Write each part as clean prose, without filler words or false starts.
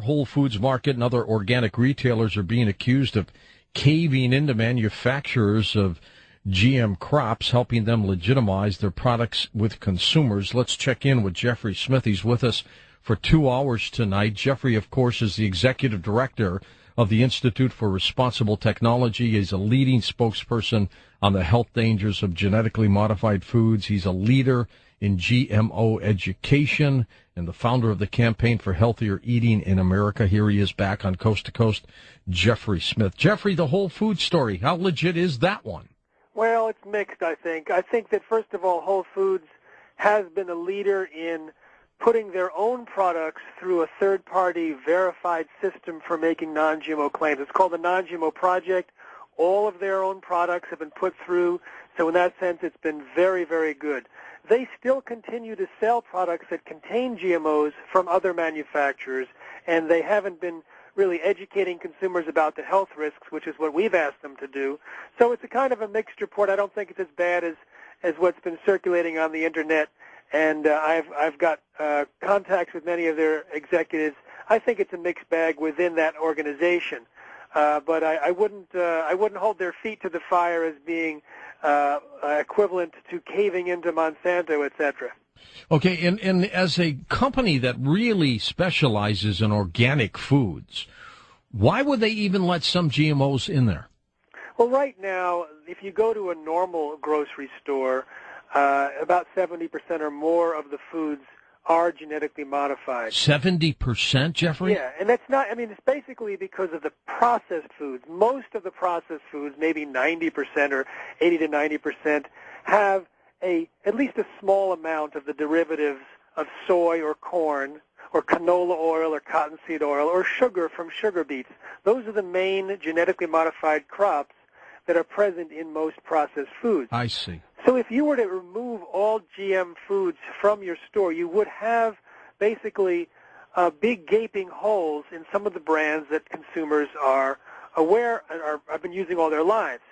Whole Foods Market and other organic retailers are being accused of caving into manufacturers of GM crops, helping them legitimize their products with consumers. Let's check in with Jeffrey Smith. He's with us for 2 hours tonight. Jeffrey, of course, is the executive director of the Institute for Responsible Technology. He's a leading spokesperson on the health dangers of genetically modified foods. He's a leader in GMO education and the founder of the Campaign for Healthier Eating in America. Here he is back on Coast to Coast, Jeffrey Smith. Jeffrey, the Whole Foods story, how legit is that one? Well, it's mixed, I think. I think that, first of all, Whole Foods has been a leader in putting their own products through a third-party verified system for making non-GMO claims. It's called the Non-GMO Project. All of their own products have been put through, so in that sense it's been very, very good. They still continue to sell products that contain GMOs from other manufacturers, and they haven't been really educating consumers about the health risks, which is what we've asked them to do. So it's a kind of a mixed report. I don't think it's as bad as what's been circulating on the Internet, and I've got contacts with many of their executives. I think it's a mixed bag within that organization, but I wouldn't hold their feet to the fire as being equivalent to caving into Monsanto, etc. Okay, and as a company that really specializes in organic foods, why would they even let some GMOs in there? Well, right now, if you go to a normal grocery store, about 70% or more of the foods are genetically modified. 70%, Jeffrey? Yeah, and that's not, I mean, it's basically because of the processed foods. Most of the processed foods, maybe 90% or 80 to 90%, have at least a small amount of the derivatives of soy or corn or canola oil or cottonseed oil or sugar from sugar beets. Those are the main genetically modified crops that are present in most processed foods. I see. So if you were to remove all GM foods from your store, you would have basically big gaping holes in some of the brands that consumers are aware and have been using all their lives.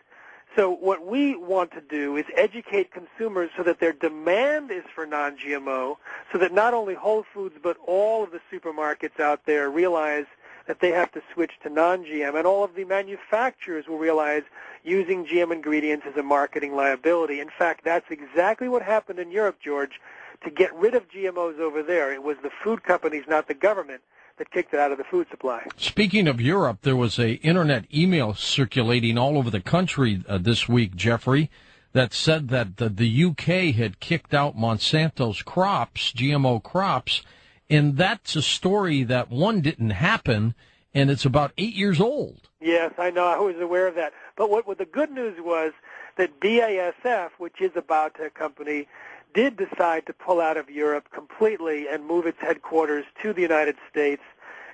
So what we want to do is educate consumers so that their demand is for non-GMO, so that not only Whole Foods but all of the supermarkets out there realize that they have to switch to non-GM, and all of the manufacturers will realize using GM ingredients is a marketing liability. In fact, that's exactly what happened in Europe, George. To get rid of GMOs over there, it was the food companies, not the government, that kicked it out of the food supply. Speaking of Europe, there was a internet email circulating all over the country this week, Jeffrey, that said that the UK had kicked out Monsanto's crops, GMO crops, and that's a story that, one, didn't happen, and it's about 8 years old. Yes, I know. I was aware of that. But what the good news was that BASF, which is a biotech company, did decide to pull out of Europe completely and move its headquarters to the United States.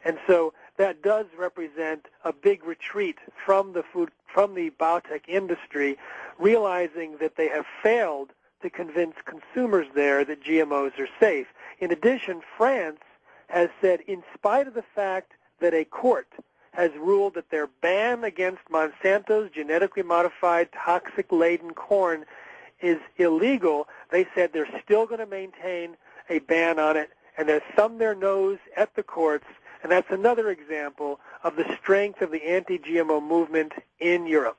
And so that does represent a big retreat from the biotech industry, realizing that they have failed to convince consumers there that GMOs are safe. In addition, France has said, in spite of the fact that a court has ruled that their ban against Monsanto's genetically modified toxic-laden corn is illegal, they said they're still going to maintain a ban on it, and they'll thumb their nose at the courts, and that's another example of the strength of the anti-GMO movement in Europe.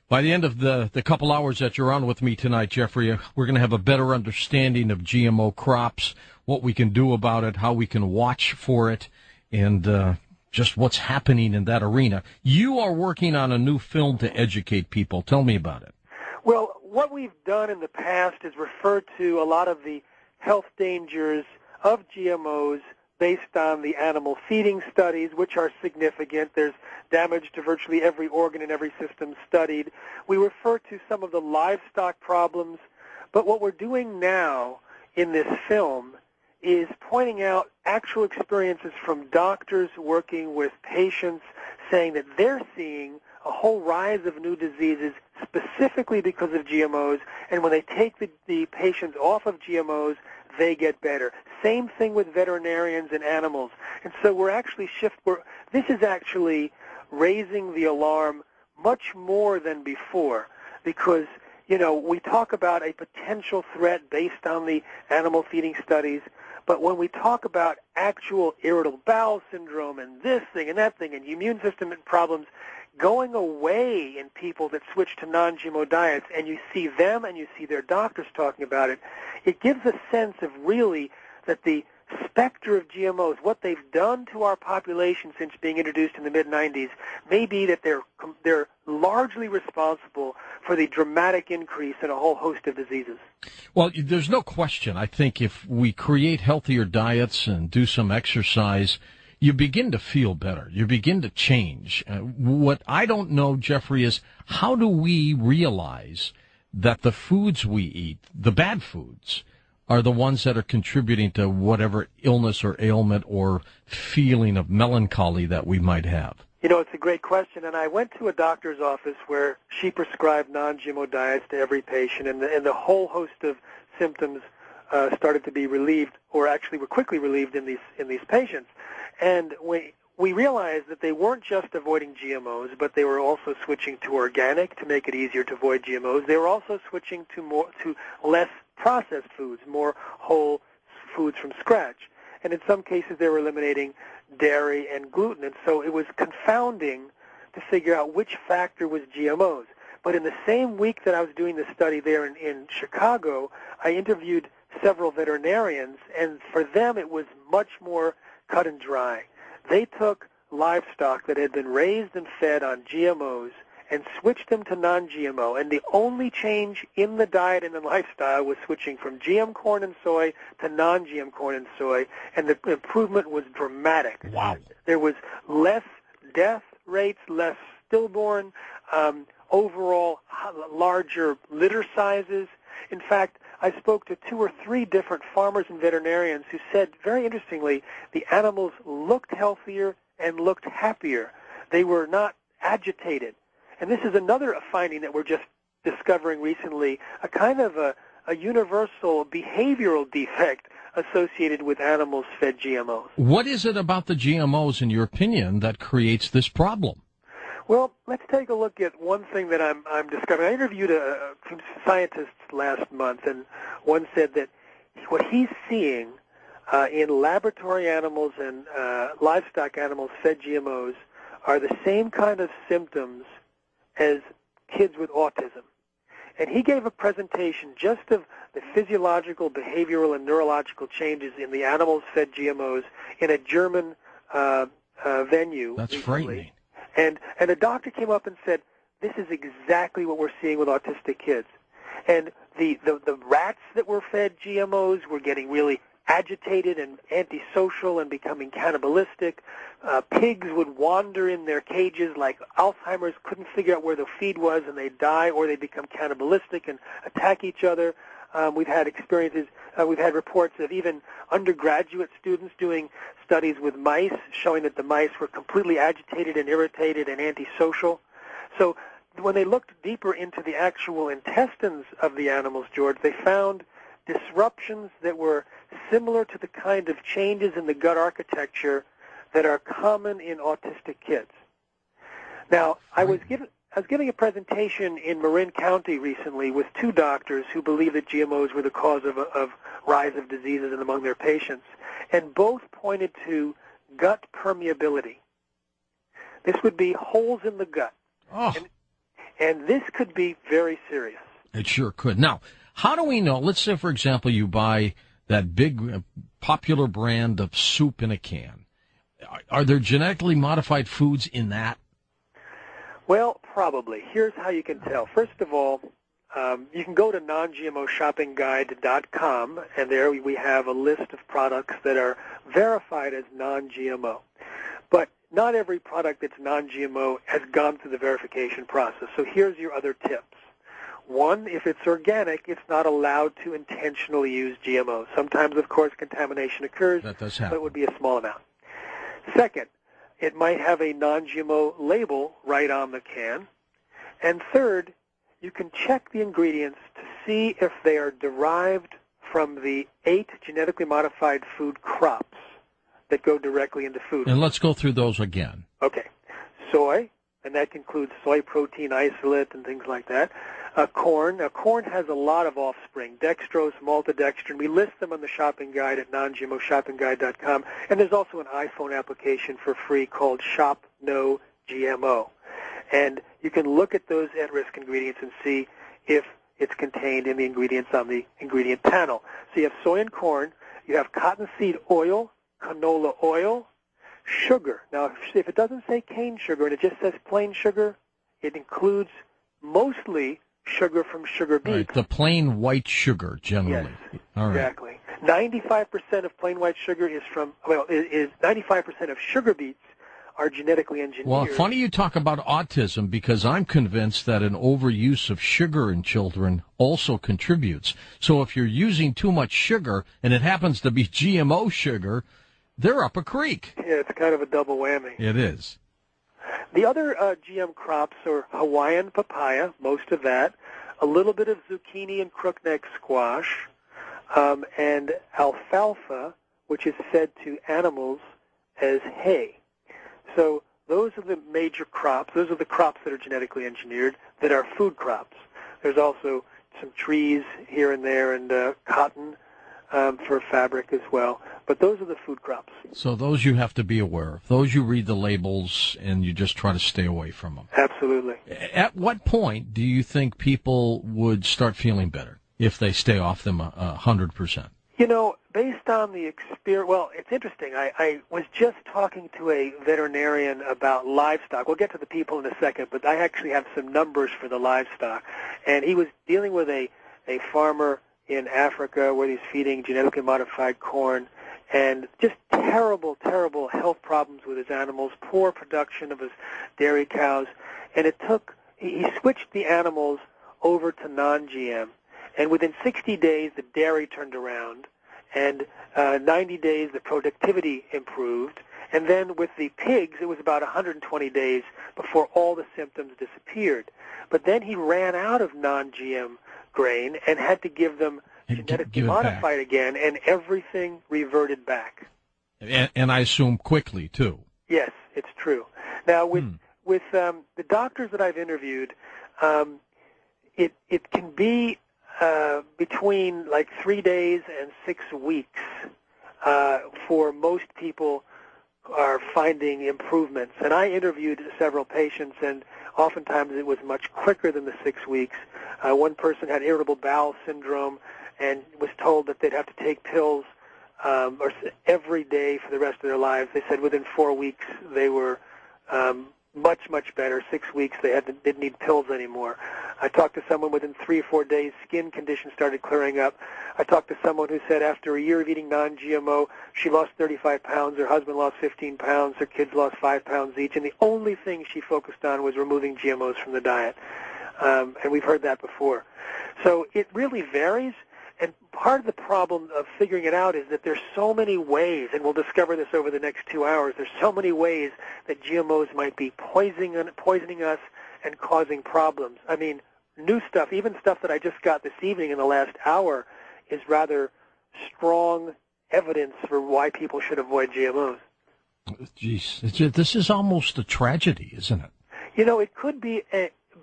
By the end of the couple hours that you're on with me tonight, Jeffrey, we're going to have a better understanding of GMO crops, what we can do about it, how we can watch for it, and just what's happening in that arena. You are working on a new film to educate people. Tell me about it. Well, what we've done in the past is refer to a lot of the health dangers of GMOs based on the animal feeding studies, which are significant. There's damage to virtually every organ and every system studied. We refer to some of the livestock problems. But what we're doing now in this film is pointing out actual experiences from doctors working with patients, saying that they're seeing a whole rise of new diseases specifically because of GMOs, and when they take the patients off of GMOs, they get better. Same thing with veterinarians and animals. And so this is actually raising the alarm much more than before, because, we talk about a potential threat based on the animal feeding studies, But when we talk about actual irritable bowel syndrome and this thing and that thing and immune system problems going away in people that switch to non-GMO diets, and you see them and you see their doctors talking about it, it gives a sense of really that the specter of GMOs, what they've done to our population since being introduced in the mid-90s, may be that they're largely responsible for the dramatic increase in a whole host of diseases. Well, there's no question. I think if we create healthier diets and do some exercise, you begin to feel better. You begin to change. What I don't know, Jeffrey, is how do we realize that the foods we eat, the bad foods, are the ones that are contributing to whatever illness or ailment or feeling of melancholy that we might have? You know, it's a great question, and I went to a doctor's office where she prescribed non-GMO diets to every patient, and the whole host of symptoms started to be relieved, or actually were quickly relieved in these patients. And we realized that they weren't just avoiding GMOs, but they were also switching to organic to make it easier to avoid GMOs. They were also switching to less processed foods, more whole foods from scratch. And in some cases, they were eliminating dairy and gluten. And so it was confounding to figure out which factor was GMOs. But in the same week that I was doing the study there in Chicago, I interviewed several veterinarians, and for them it was much more cut and dry. They took livestock that had been raised and fed on GMOs and switched them to non-GMO, and the only change in the diet and the lifestyle was switching from GM corn and soy to non-GM corn and soy, and the improvement was dramatic. Wow. There was less death rates, less stillborn, overall larger litter sizes. In fact, I spoke to 2 or 3 different farmers and veterinarians who said, very interestingly, the animals looked healthier and looked happier. They were not agitated. And this is another finding that we're just discovering recently, a kind of a universal behavioral defect associated with animals fed GMOs. What is it about the GMOs, in your opinion, that creates this problem? Well, let's take a look at one thing that I'm discovering. I interviewed some scientists last month, and one said that what he's seeing in laboratory animals and livestock animals fed GMOs are the same kind of symptoms as kids with autism. And he gave a presentation just of the physiological, behavioral, and neurological changes in the animals fed GMOs in a German venue. That's recently. frightening. And a doctor came up and said, this is exactly what we're seeing with autistic kids. And the rats that were fed GMOs were getting really agitated and antisocial and becoming cannibalistic. Pigs would wander in their cages like Alzheimer's, couldn't figure out where the feed was, and they'd die, or they'd become cannibalistic and attack each other. We've had experiences, we've had reports of even undergraduate students doing studies with mice, showing that the mice were completely agitated and irritated and antisocial. So when they looked deeper into the actual intestines of the animals, George, they found disruptions that were similar to the kind of changes in the gut architecture that are common in autistic kids. Now, I was giving a presentation in Marin County recently with 2 doctors who believed that GMOs were the cause of rise of diseases among their patients, and both pointed to gut permeability. This would be holes in the gut. Oh. And this could be very serious. It sure could. Now, how do we know? Let's say, for example, you buy that big popular brand of soup in a can. Are there genetically modified foods in that? Well, probably. Here's how you can tell. First of all, you can go to non-GMOshoppingguide.com, and there we have a list of products that are verified as non-GMO. But not every product that's non-GMO has gone through the verification process. So here's your other tips. 1, if it's organic, it's not allowed to intentionally use GMOs. Sometimes, of course, contamination occurs, That does happen. but it would be a small amount. Second, it might have a non-GMO label right on the can. And third, you can check the ingredients to see if they are derived from the 8 genetically modified food crops that go directly into food. And let's go through those again. Okay. Soy, and that includes soy protein isolate and things like that. Corn. Now, corn has a lot of offspring, dextrose, maltodextrin. We list them on the shopping guide at non-GMOshoppingguide.com. And there's also an iPhone application for free called Shop No GMO. And you can look at those at-risk ingredients and see if it's contained in the ingredients on the ingredient panel. So you have soy and corn. You have cottonseed oil, canola oil, sugar. Now, if it doesn't say cane sugar and it just says plain sugar, it includes mostly sugar from sugar beets. Right, the plain white sugar, generally. Yes, all right. Exactly. 95% of plain white sugar is 95% of sugar beets are genetically engineered. Well, funny you talk about autism, because I'm convinced that an overuse of sugar in children also contributes. So if you're using too much sugar and it happens to be GMO sugar, they're up a creek. Yeah, it's kind of a double whammy. It is. The other GM crops are Hawaiian papaya, most of that, a little bit of zucchini and crookneck squash, and alfalfa, which is fed to animals as hay. So those are the major crops. Those are the crops that are genetically engineered that are food crops. There's also some trees here and there and cotton for fabric as well. But those are the food crops. So those you have to be aware of. Those you read the labels and you just try to stay away from them. Absolutely. At what point do you think people would start feeling better if they stay off them 100%? You know, based on the experience, well, it's interesting. I was just talking to a veterinarian about livestock. We'll get to the people in a second, but I actually have some numbers for the livestock. And he was dealing with a farmer in Africa where he's feeding genetically modified corn, and just terrible, terrible health problems with his animals, poor production of his dairy cows. And he switched the animals over to non-GM. And within 60 days, the dairy turned around, and 90 days, the productivity improved. And then with the pigs, it was about 120 days before all the symptoms disappeared. But then he ran out of non-GM grain and had to give them genetically modified again, and everything reverted back. And I assume quickly, too. Yes, it's true. Now, with the doctors that I've interviewed, it can be between like 3 days and 6 weeks for most people are finding improvements. And I interviewed several patients, and oftentimes it was much quicker than the 6 weeks. One person had irritable bowel syndrome and was told that they'd have to take pills every day for the rest of their lives. They said within 4 weeks they were much, much better. 6 weeks they didn't need pills anymore. I talked to someone within 3 or 4 days, skin conditions started clearing up. I talked to someone who said after a year of eating non-GMO, she lost 35 pounds, her husband lost 15 pounds, her kids lost 5 pounds each, and the only thing she focused on was removing GMOs from the diet. And we've heard that before. So it really varies. And part of the problem of figuring it out is that there's so many ways, and we'll discover this over the next 2 hours, there's so many ways that GMOs might be poisoning us and causing problems. I mean, new stuff, even stuff that I just got this evening in the last hour, is rather strong evidence for why people should avoid GMOs. Jeez, this is almost a tragedy, isn't it? You know, it could be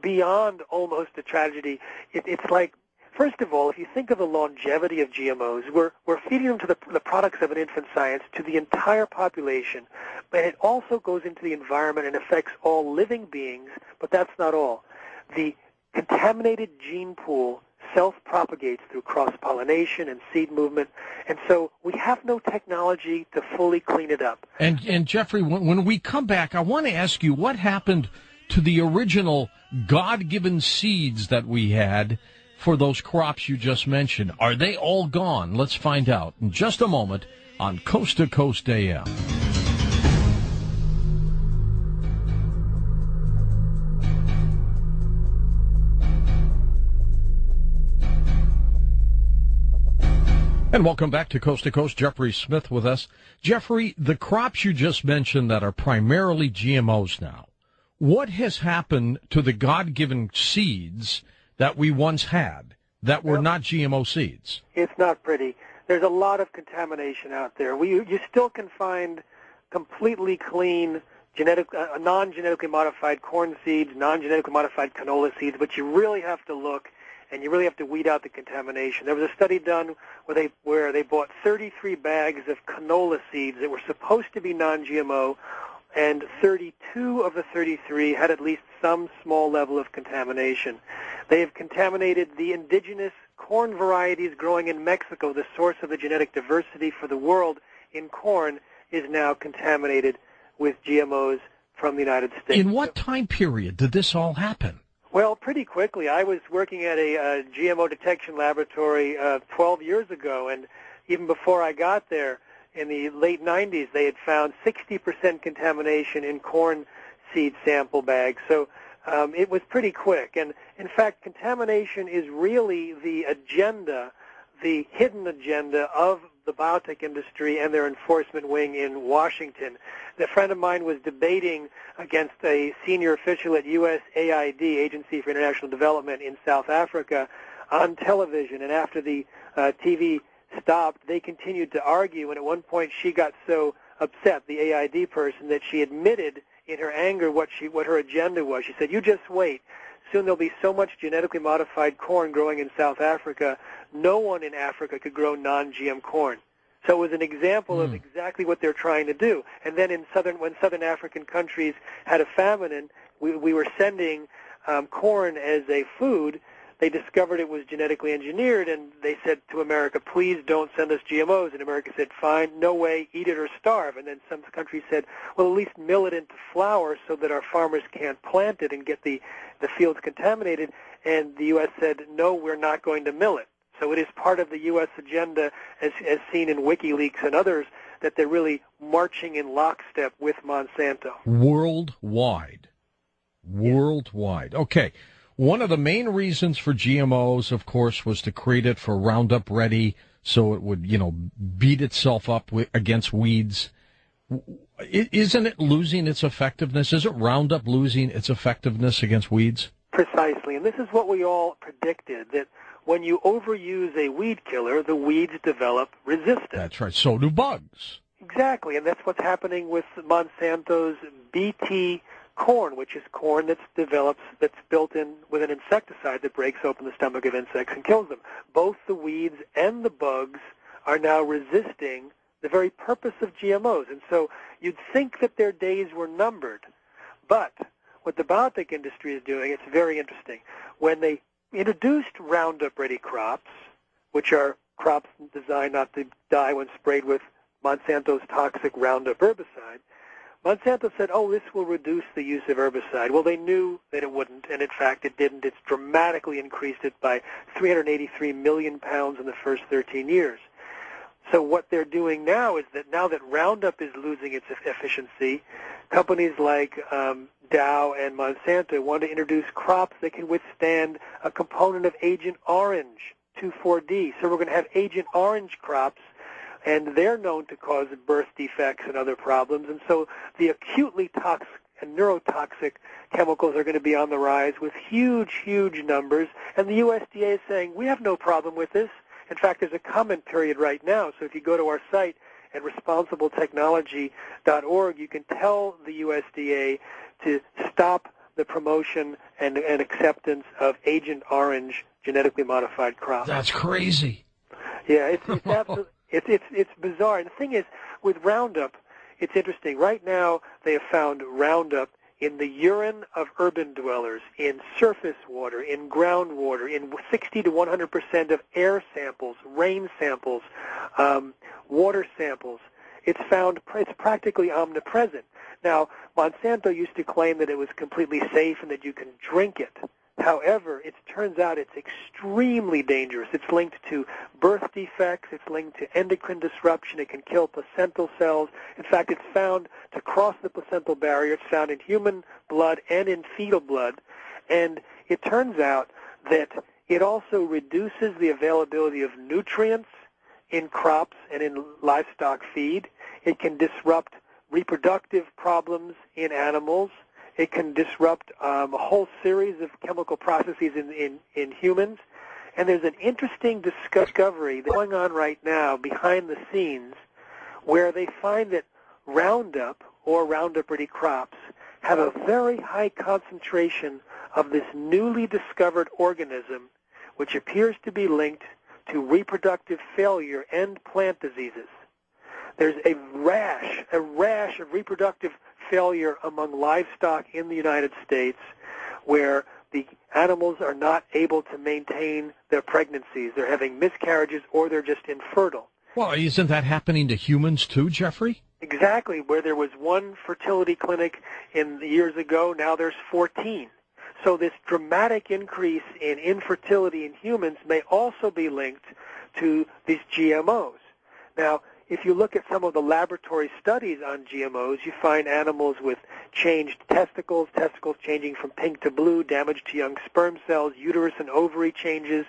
beyond almost a tragedy. It's like, first of all, if you think of the longevity of GMOs, we're feeding them to the products of an infant science to the entire population, but it also goes into the environment and affects all living beings, but that's not all. The contaminated gene pool self-propagates through cross-pollination and seed movement, and so we have no technology to fully clean it up. And Jeffrey, when we come back, I want to ask you what happened to the original God-given seeds that we had for those crops you just mentioned. Are they all gone? Let's find out in just a moment on Coast to Coast AM. And welcome back to Coast. Jeffrey Smith with us. Jeffrey, the crops you just mentioned that are primarily GMOs now, what has happened to the God-given seeds that we once had that were not GMO seeds? It's not pretty. There's a lot of contamination out there. You still can find completely clean non-genetically modified corn seeds, non-genetically modified canola seeds, but you really have to look and you really have to weed out the contamination. There was a study done where they bought 33 bags of canola seeds that were supposed to be non-GMO, and 32 of the 33 had at least some small level of contamination. They have contaminated the indigenous corn varieties growing in Mexico. The source of the genetic diversity for the world in corn is now contaminated with GMOs from the United States. In what time period did this all happen? Well, pretty quickly. I was working at a GMO detection laboratory 12 years ago, and even before I got there, in the late 90s, they had found 60% contamination in corn seed sample bags. So it was pretty quick. And, in fact, contamination is really the agenda, the hidden agenda of the biotech industry and their enforcement wing in Washington. A friend of mine was debating against a senior official at USAID, Agency for International Development in South Africa, on television. And after the TV stopped, they continued to argue, and at one point she got so upset, the AID person, that she admitted in her anger what her agenda was. She said, "You just wait. Soon there'll be so much genetically modified corn growing in South Africa, no one in Africa could grow non-GM corn." So it was an example of exactly what they're trying to do. And then when southern African countries had a famine and we were sending corn as a food, they discovered it was genetically engineered, and they said to America, "Please don't send us GMOs." And America said, "Fine, no way, eat it or starve." And then some countries said, "Well, at least mill it into flour so that our farmers can't plant it and get the fields contaminated." And the U.S. said, "No, we're not going to mill it." So it is part of the U.S. agenda, as seen in WikiLeaks and others, that they're really marching in lockstep with Monsanto. Worldwide. Worldwide. Okay. One of the main reasons for GMOs, of course, was to create it for Roundup Ready, so it would, beat itself up against weeds. Isn't it losing its effectiveness? Isn't Roundup losing its effectiveness against weeds? Precisely, and this is what we all predicted, that when you overuse a weed killer, the weeds develop resistance. That's right. So do bugs. Exactly, and that's what's happening with Monsanto's BT corn, which is corn that's built in with an insecticide that breaks open the stomach of insects and kills them. Both the weeds and the bugs are now resisting the very purpose of GMOs. And so you'd think that their days were numbered. But what the biotech industry is doing, it's very interesting. When they introduced Roundup-ready crops, which are crops designed not to die when sprayed with Monsanto's toxic Roundup herbicide, Monsanto said, "Oh, this will reduce the use of herbicide." Well, they knew that it wouldn't, and in fact it didn't. It's dramatically increased it by 383 million pounds in the first 13 years. So what they're doing now is that now that Roundup is losing its efficiency, companies like Dow and Monsanto want to introduce crops that can withstand a component of Agent Orange, 2,4-D. So we're going to have Agent Orange crops, and they're known to cause birth defects and other problems. And so the acutely toxic and neurotoxic chemicals are going to be on the rise with huge, huge numbers. And the USDA is saying, we have no problem with this. In fact, there's a comment period right now. So if you go to our site at responsibletechnology.org, you can tell the USDA to stop the promotion and acceptance of Agent Orange genetically modified crops. That's crazy. Yeah, it's absolutely... It's bizarre. And the thing is, with Roundup, it's interesting. Right now, they have found Roundup in the urine of urban dwellers, in surface water, in groundwater, in 60 to 100% of air samples, rain samples, water samples. It's practically omnipresent. Now, Monsanto used to claim that it was completely safe and that you can drink it. However, it turns out it's extremely dangerous. It's linked to birth defects. It's linked to endocrine disruption. It can kill placental cells. In fact, it's found to cross the placental barrier. It's found in human blood and in fetal blood. And it turns out that it also reduces the availability of nutrients in crops and in livestock feed. It can disrupt reproductive problems in animals. It can disrupt a whole series of chemical processes in humans. And there's an interesting discovery going on right now behind the scenes where they find that Roundup, or Roundup Ready crops have a very high concentration of this newly discovered organism, which appears to be linked to reproductive failure and plant diseases. There's a rash of reproductive failure among livestock in the United States where the animals are not able to maintain their pregnancies. They're having miscarriages or they're just infertile. Well, isn't that happening to humans too, Jeffrey? Exactly. Where there was one fertility clinic in the years ago, now there's 14. So this dramatic increase in infertility in humans may also be linked to these GMOs. Now, if you look at some of the laboratory studies on GMOs, you find animals with changed testicles changing from pink to blue, damage to young sperm cells, uterus and ovary changes.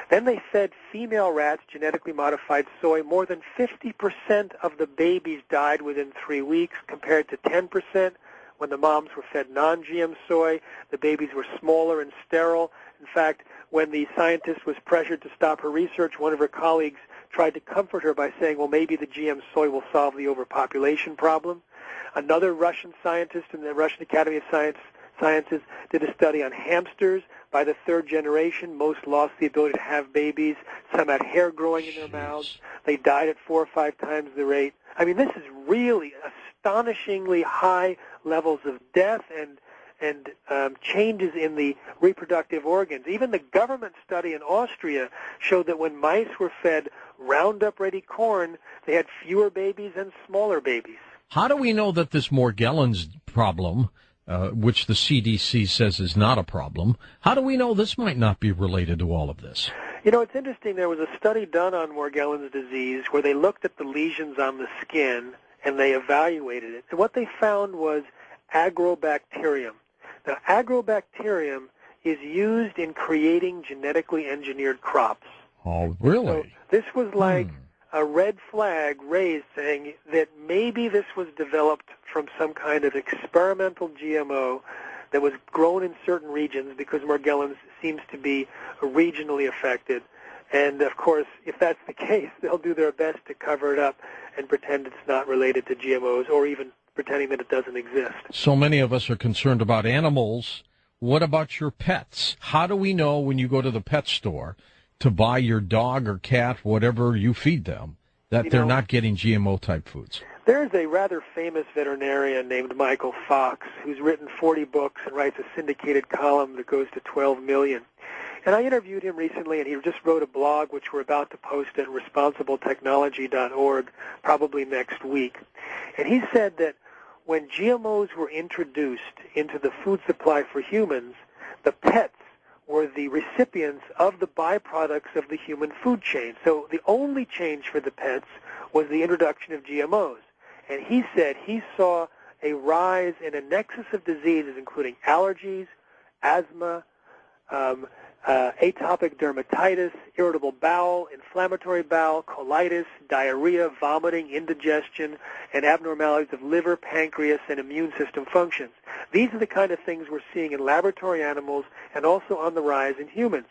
Then they fed female rats genetically modified soy. More than 50% of the babies died within 3 weeks compared to 10% when the moms were fed non-GM soy. The babies were smaller and sterile. In fact, when the scientist was pressured to stop her research, one of her colleagues tried to comfort her by saying, well, maybe the GM soy will solve the overpopulation problem. Another Russian scientist in the Russian Academy of Sciences did a study on hamsters. By the third generation, most lost the ability to have babies. Some had hair growing in their mouths. They died at 4 or 5 times the rate. I mean, this is really astonishingly high levels of death and changes in the reproductive organs. Even the government study in Austria showed that when mice were fed Roundup Ready corn, they had fewer babies and smaller babies. How do we know that this Morgellons problem, which the CDC says is not a problem, how do we know this might not be related to all of this? You know, it's interesting. There was a study done on Morgellons disease where they looked at the lesions on the skin and they evaluated it. And what they found was agrobacterium. Now, agrobacterium is used in creating genetically engineered crops. Oh, really? So this was like a red flag raised saying that maybe this was developed from some kind of experimental GMO that was grown in certain regions because Morgellons seems to be regionally affected. And, of course, if that's the case, they'll do their best to cover it up and pretend it's not related to GMOs or even pretending that it doesn't exist. So many of us are concerned about animals. What about your pets? How do we know when you go to the pet store to buy your dog or cat, whatever you feed them, that they're not getting GMO-type foods? There's a rather famous veterinarian named Michael Fox who's written 40 books and writes a syndicated column that goes to 12 million. And I interviewed him recently, and he just wrote a blog which we're about to post at responsibletechnology.org probably next week. And he said that when GMOs were introduced into the food supply for humans, the pets were the recipients of the byproducts of the human food chain. So the only change for the pets was the introduction of GMOs. And he said he saw a rise in a nexus of diseases, including allergies, asthma, atopic dermatitis, irritable bowel, inflammatory bowel, colitis, diarrhea, vomiting, indigestion, and abnormalities of liver, pancreas, and immune system functions. These are the kind of things we're seeing in laboratory animals and also on the rise in humans.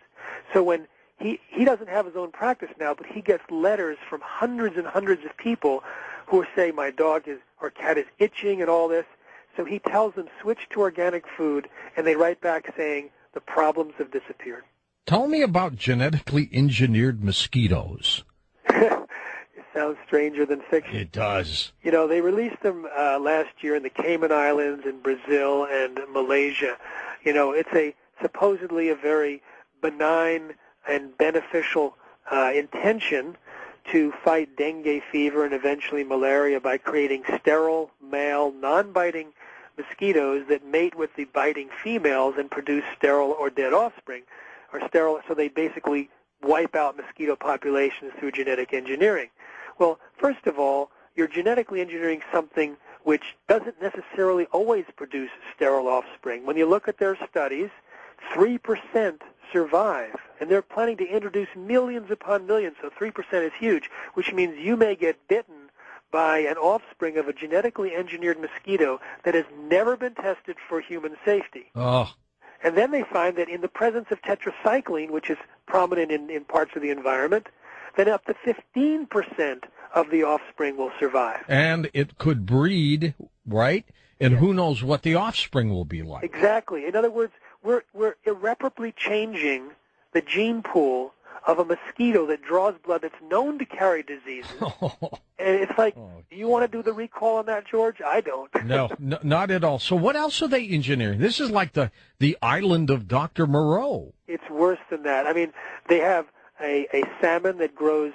So when he doesn't have his own practice now, but he gets letters from hundreds and hundreds of people who say my dog or cat is itching and all this. So he tells them switch to organic food, and they write back saying the problems have disappeared. Tell me about genetically engineered mosquitoes. It sounds stranger than fiction. It does. You know, they released them last year in the Cayman Islands, in Brazil, and Malaysia. You know, it's supposedly a very benign and beneficial intention to fight dengue fever and eventually malaria by creating sterile, male, non-biting mosquitoes that mate with the biting females and produce sterile or dead offspring, or sterile, so they basically wipe out mosquito populations through genetic engineering. Well, first of all, you're genetically engineering something which doesn't necessarily always produce sterile offspring. When you look at their studies, 3% survive, and they're planning to introduce millions upon millions, so 3% is huge, which means you may get bitten by an offspring of a genetically engineered mosquito that has never been tested for human safety. Oh. And then they find that in the presence of tetracycline, which is prominent in parts of the environment, then up to 15% of the offspring will survive. And it could breed right? And who knows what the offspring will be like. Exactly. In other words, we're irreparably changing the gene pool of a mosquito that draws blood that's known to carry diseases. And it's like, do you want to do the recall on that, George? I don't. No, not at all. So what else are they engineering? This is like the island of Dr. Moreau. It's worse than that. I mean, they have a salmon that grows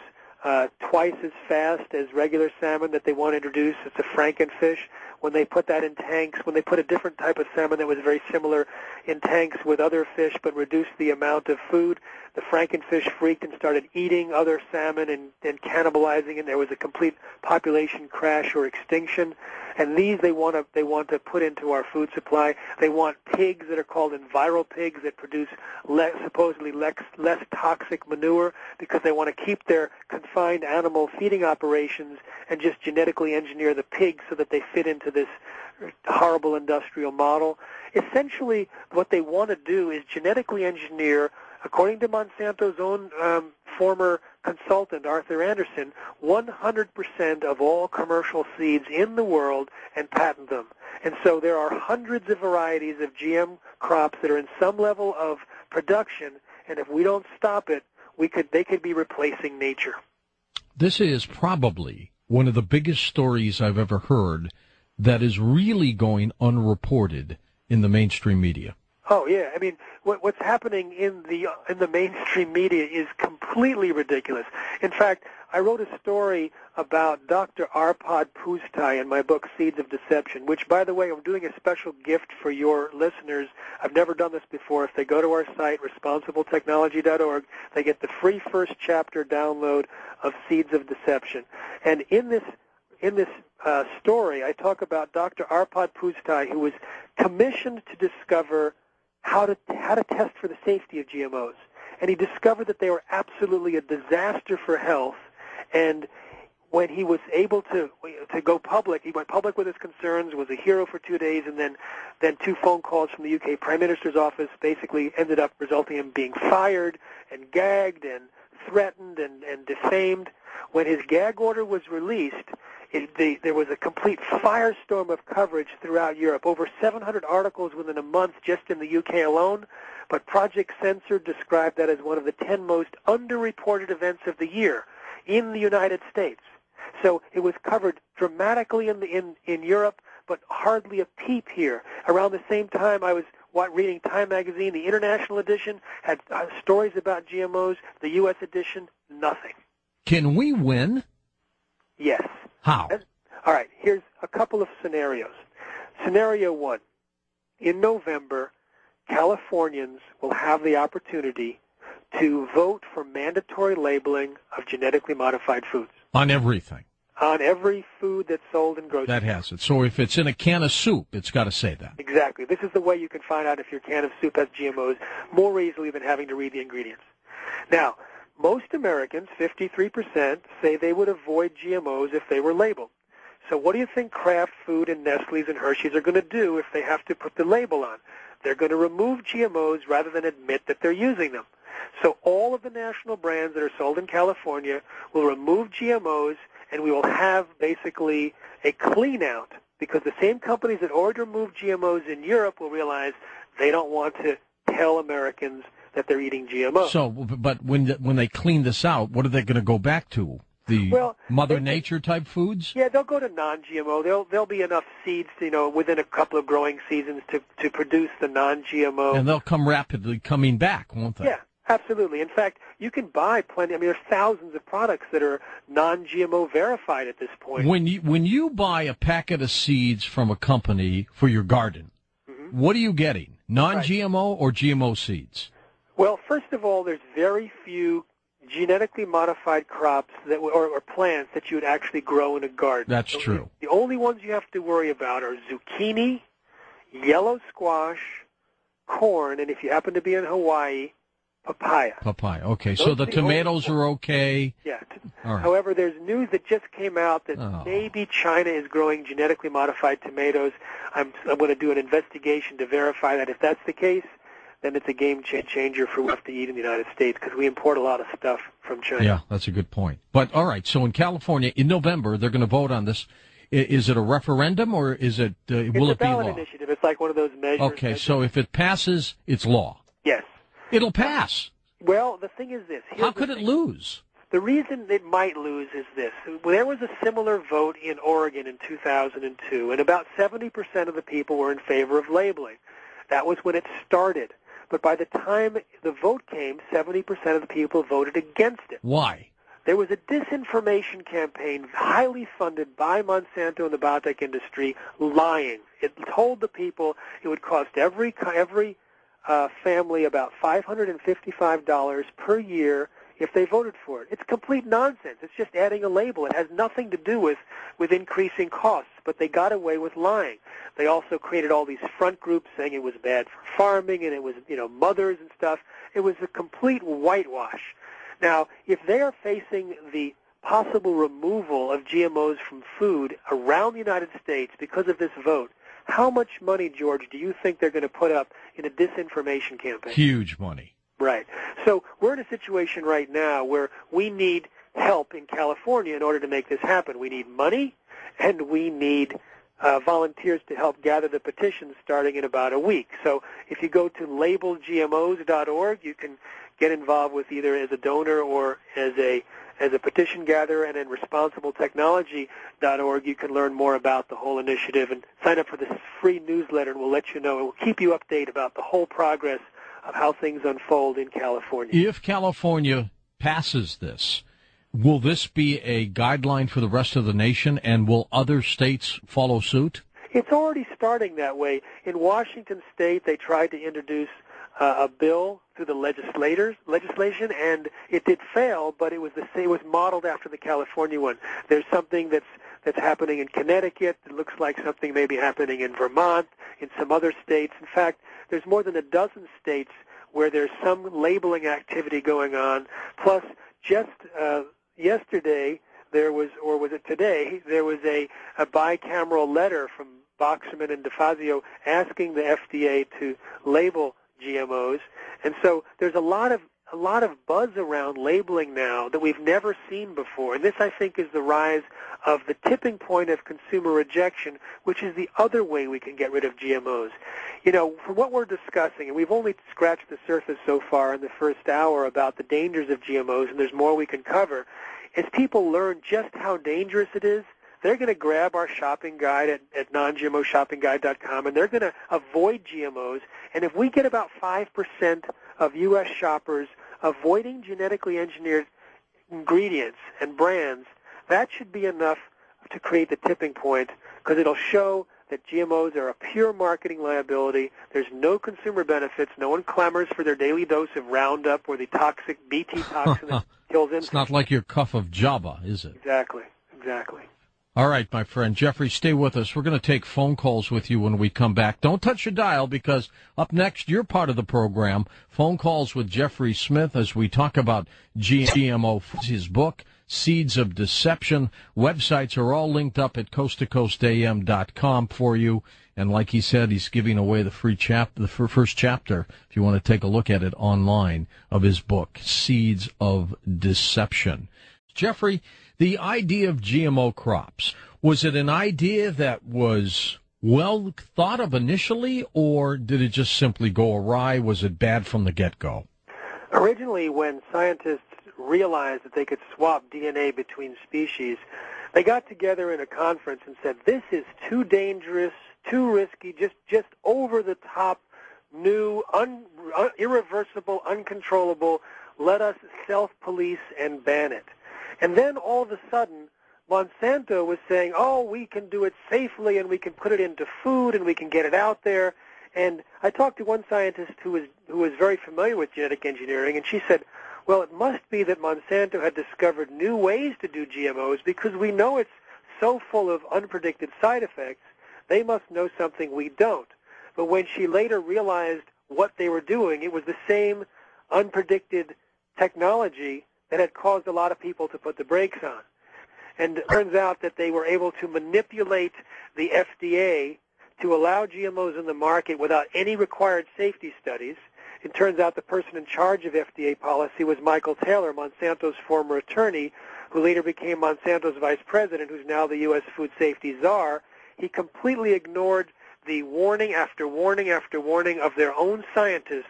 twice as fast as regular salmon that they want to introduce. It's a frankenfish. When they put that in tanks, when they put a different type of salmon that was very similar in tanks with other fish but reduced the amount of food, the frankenfish freaked and started eating other salmon and cannibalizing, and there was a complete population crash or extinction. And these they want to put into our food supply. They want pigs that are called enviro pigs that produce supposedly less toxic manure because they want to keep their confined animal feeding operations and just genetically engineer the pigs so that they fit into this horrible industrial model. Essentially, what they want to do is genetically engineer, according to Monsanto's own former consultant, Arthur Anderson, 100% of all commercial seeds in the world and patent them. And so there are hundreds of varieties of GM crops that are in some level of production, and if we don't stop it, they could be replacing nature. This is probably one of the biggest stories I've ever heard that is really going unreported in the mainstream media. Oh yeah, I mean, what's happening in the mainstream media is completely ridiculous. In fact, I wrote a story about Dr. Arpad Pusztai in my book Seeds of Deception, which, by the way, I'm doing a special gift for your listeners. I've never done this before. If they go to our site, responsibletechnology.org, they get the free first chapter download of Seeds of Deception. And in this story, I talk about Dr. Arpad Pusztai, who was commissioned to discover how to test for the safety of GMOs. And he discovered that they were absolutely a disaster for health. And when he was able to go public, he went public with his concerns, was a hero for 2 days, and then 2 phone calls from the UK Prime Minister's office basically ended up resulting in him being fired and gagged and threatened and defamed. When his gag order was released, there was a complete firestorm of coverage throughout Europe, over 700 articles within a month just in the UK alone, but Project Censor described that as one of the 10 most underreported events of the year in the United States. So it was covered dramatically in Europe, but hardly a peep here. Around the same time, I was reading Time magazine. The international edition had stories about GMOs. The U.S. edition, nothing. Can we win? Yes. How? All right, here's a couple of scenarios. Scenario 1, in November, Californians will have the opportunity to vote for mandatory labeling of genetically modified foods. On everything? On every food that's sold in grocery stores. That has it. So if it's in a can of soup, it's got to say that. Exactly. This is the way you can find out if your can of soup has GMOs more easily than having to read the ingredients. Now, most Americans, 53%, say they would avoid GMOs if they were labeled. So what do you think Kraft Food and Nestle's and Hershey's are going to do if they have to put the label on? They're going to remove GMOs rather than admit that they're using them. So all of the national brands that are sold in California will remove GMOs, and we will have basically a clean-out because the same companies that already removed GMOs in Europe will realize they don't want to tell Americans that they're eating GMOs. So, but when they clean this out, what are they going to go back to? The Mother Nature type foods? Yeah, they'll go to non-GMO. There'll be enough seeds, within a couple of growing seasons to produce the non-GMO. And they'll come rapidly coming back, won't they? Yeah, absolutely. In fact, you can buy plenty. I mean, there's thousands of products that are non-GMO verified at this point. When you buy a packet of seeds from a company for your garden, what are you getting? Non-GMO or GMO seeds? Well, first of all, there's very few genetically modified crops or plants that you would actually grow in a garden. That's true. The only ones you have to worry about are zucchini, yellow squash, corn, and if you happen to be in Hawaii, papaya. Papaya, okay. So the tomatoes are okay. Yeah. All right. However, there's news that just came out that maybe China is growing genetically modified tomatoes. I'm going to do an investigation to verify that. If that's the case, then it's a game changer for what to eat in the United States because we import a lot of stuff from China. Yeah, that's a good point. But, all right, so in California, in November, they're going to vote on this. Is it a referendum or is it will it be law? It's a ballot initiative. It's like one of those measures. Okay, so if it passes, it's law. Yes. It'll pass. Well, the thing is this. How could it lose? The reason it might lose is this. There was a similar vote in Oregon in 2002, and about 70% of the people were in favor of labeling. That was when it started. But by the time the vote came, 70% of the people voted against it. Why? There was a disinformation campaign highly funded by Monsanto and the biotech industry lying. It told the people it would cost every family about $555 per year if they voted for it. It's complete nonsense. It's just adding a label. It has nothing to do with increasing costs, but they got away with lying. They also created all these front groups saying it was bad for farming and it was, mothers and stuff. It was a complete whitewash. Now, if they are facing the possible removal of GMOs from food around the United States because of this vote, how much money, George, do you think they're going to put up in a disinformation campaign? Huge money. Right. So we're in a situation right now where we need help in California in order to make this happen. We need money, and we need volunteers to help gather the petitions starting in about a week. So if you go to labelgmos.org, you can get involved with either as a donor or as a petition gatherer, and in responsibletechnology.org you can learn more about the whole initiative and sign up for this free newsletter, and we'll let you know. And we'll keep you updated about the whole progress of how things unfold in California. If California passes this, will this be a guideline for the rest of the nation, and will other states follow suit? It's already starting that way. In Washington State, they tried to introduce a bill through the legislation, and it did fail, but it was modeled after the California one. There's something that's happening in Connecticut. It looks like something may be happening in Vermont, in some other states. In fact, there's more than a dozen states where there's some labeling activity going on. Plus, just yesterday, or was it today, there was a bicameral letter from Boxerman and DeFazio asking the FDA to label GMOs. And so there's a lot of buzz around labeling now that we've never seen before. And this, I think, is the rise of the tipping point of consumer rejection, which is the other way we can get rid of GMOs. From what we're discussing, and we've only scratched the surface so far in the first hour about the dangers of GMOs, and there's more we can cover, as people learn just how dangerous it is, they're going to grab our shopping guide at non-GMOshoppingguide.com, and they're going to avoid GMOs. And if we get about 5% of U.S. shoppers avoiding genetically engineered ingredients and brands, that should be enough to create the tipping point, because it'll show that GMOs are a pure marketing liability. There's no consumer benefits. No one clamors for their daily dose of Roundup or the toxic Bt toxin that kills insects. It's not like your cuff of Java, is it? Exactly. All right, my friend. Jeffrey, stay with us. We're going to take phone calls with you when we come back. Don't touch your dial, because up next, you're part of the program. Phone calls with Jeffrey Smith as we talk about GMO, his book, Seeds of Deception. Websites are all linked up at coasttocoastam.com for you. And like he said, he's giving away the free the first chapter, if you want to take a look at it online, of his book, Seeds of Deception. Jeffrey, the idea of GMO crops, was it an idea that was well thought of initially, or did it just simply go awry? Was it bad from the get-go? Originally, when scientists realized that they could swap DNA between species, they got together in a conference and said, this is too dangerous, too risky, just over the top, new, irreversible, uncontrollable. Let us self-police and ban it. And then all of a sudden, Monsanto was saying, we can do it safely, and we can put it into food, and we can get it out there. And I talked to one scientist who was very familiar with genetic engineering, and she said, well, it must be that Monsanto had discovered new ways to do GMOs, because we know it's so full of unpredicted side effects. They must know something we don't. But when she later realized what they were doing, it was the same unpredicted technology that had caused a lot of people to put the brakes on. And it turns out that they were able to manipulate the FDA to allow GMOs in the market without any required safety studies. It turns out the person in charge of FDA policy was Michael Taylor, Monsanto's former attorney, who later became Monsanto's vice president, who's now the U.S. food safety czar. He completely ignored the warning after warning after warning of their own scientists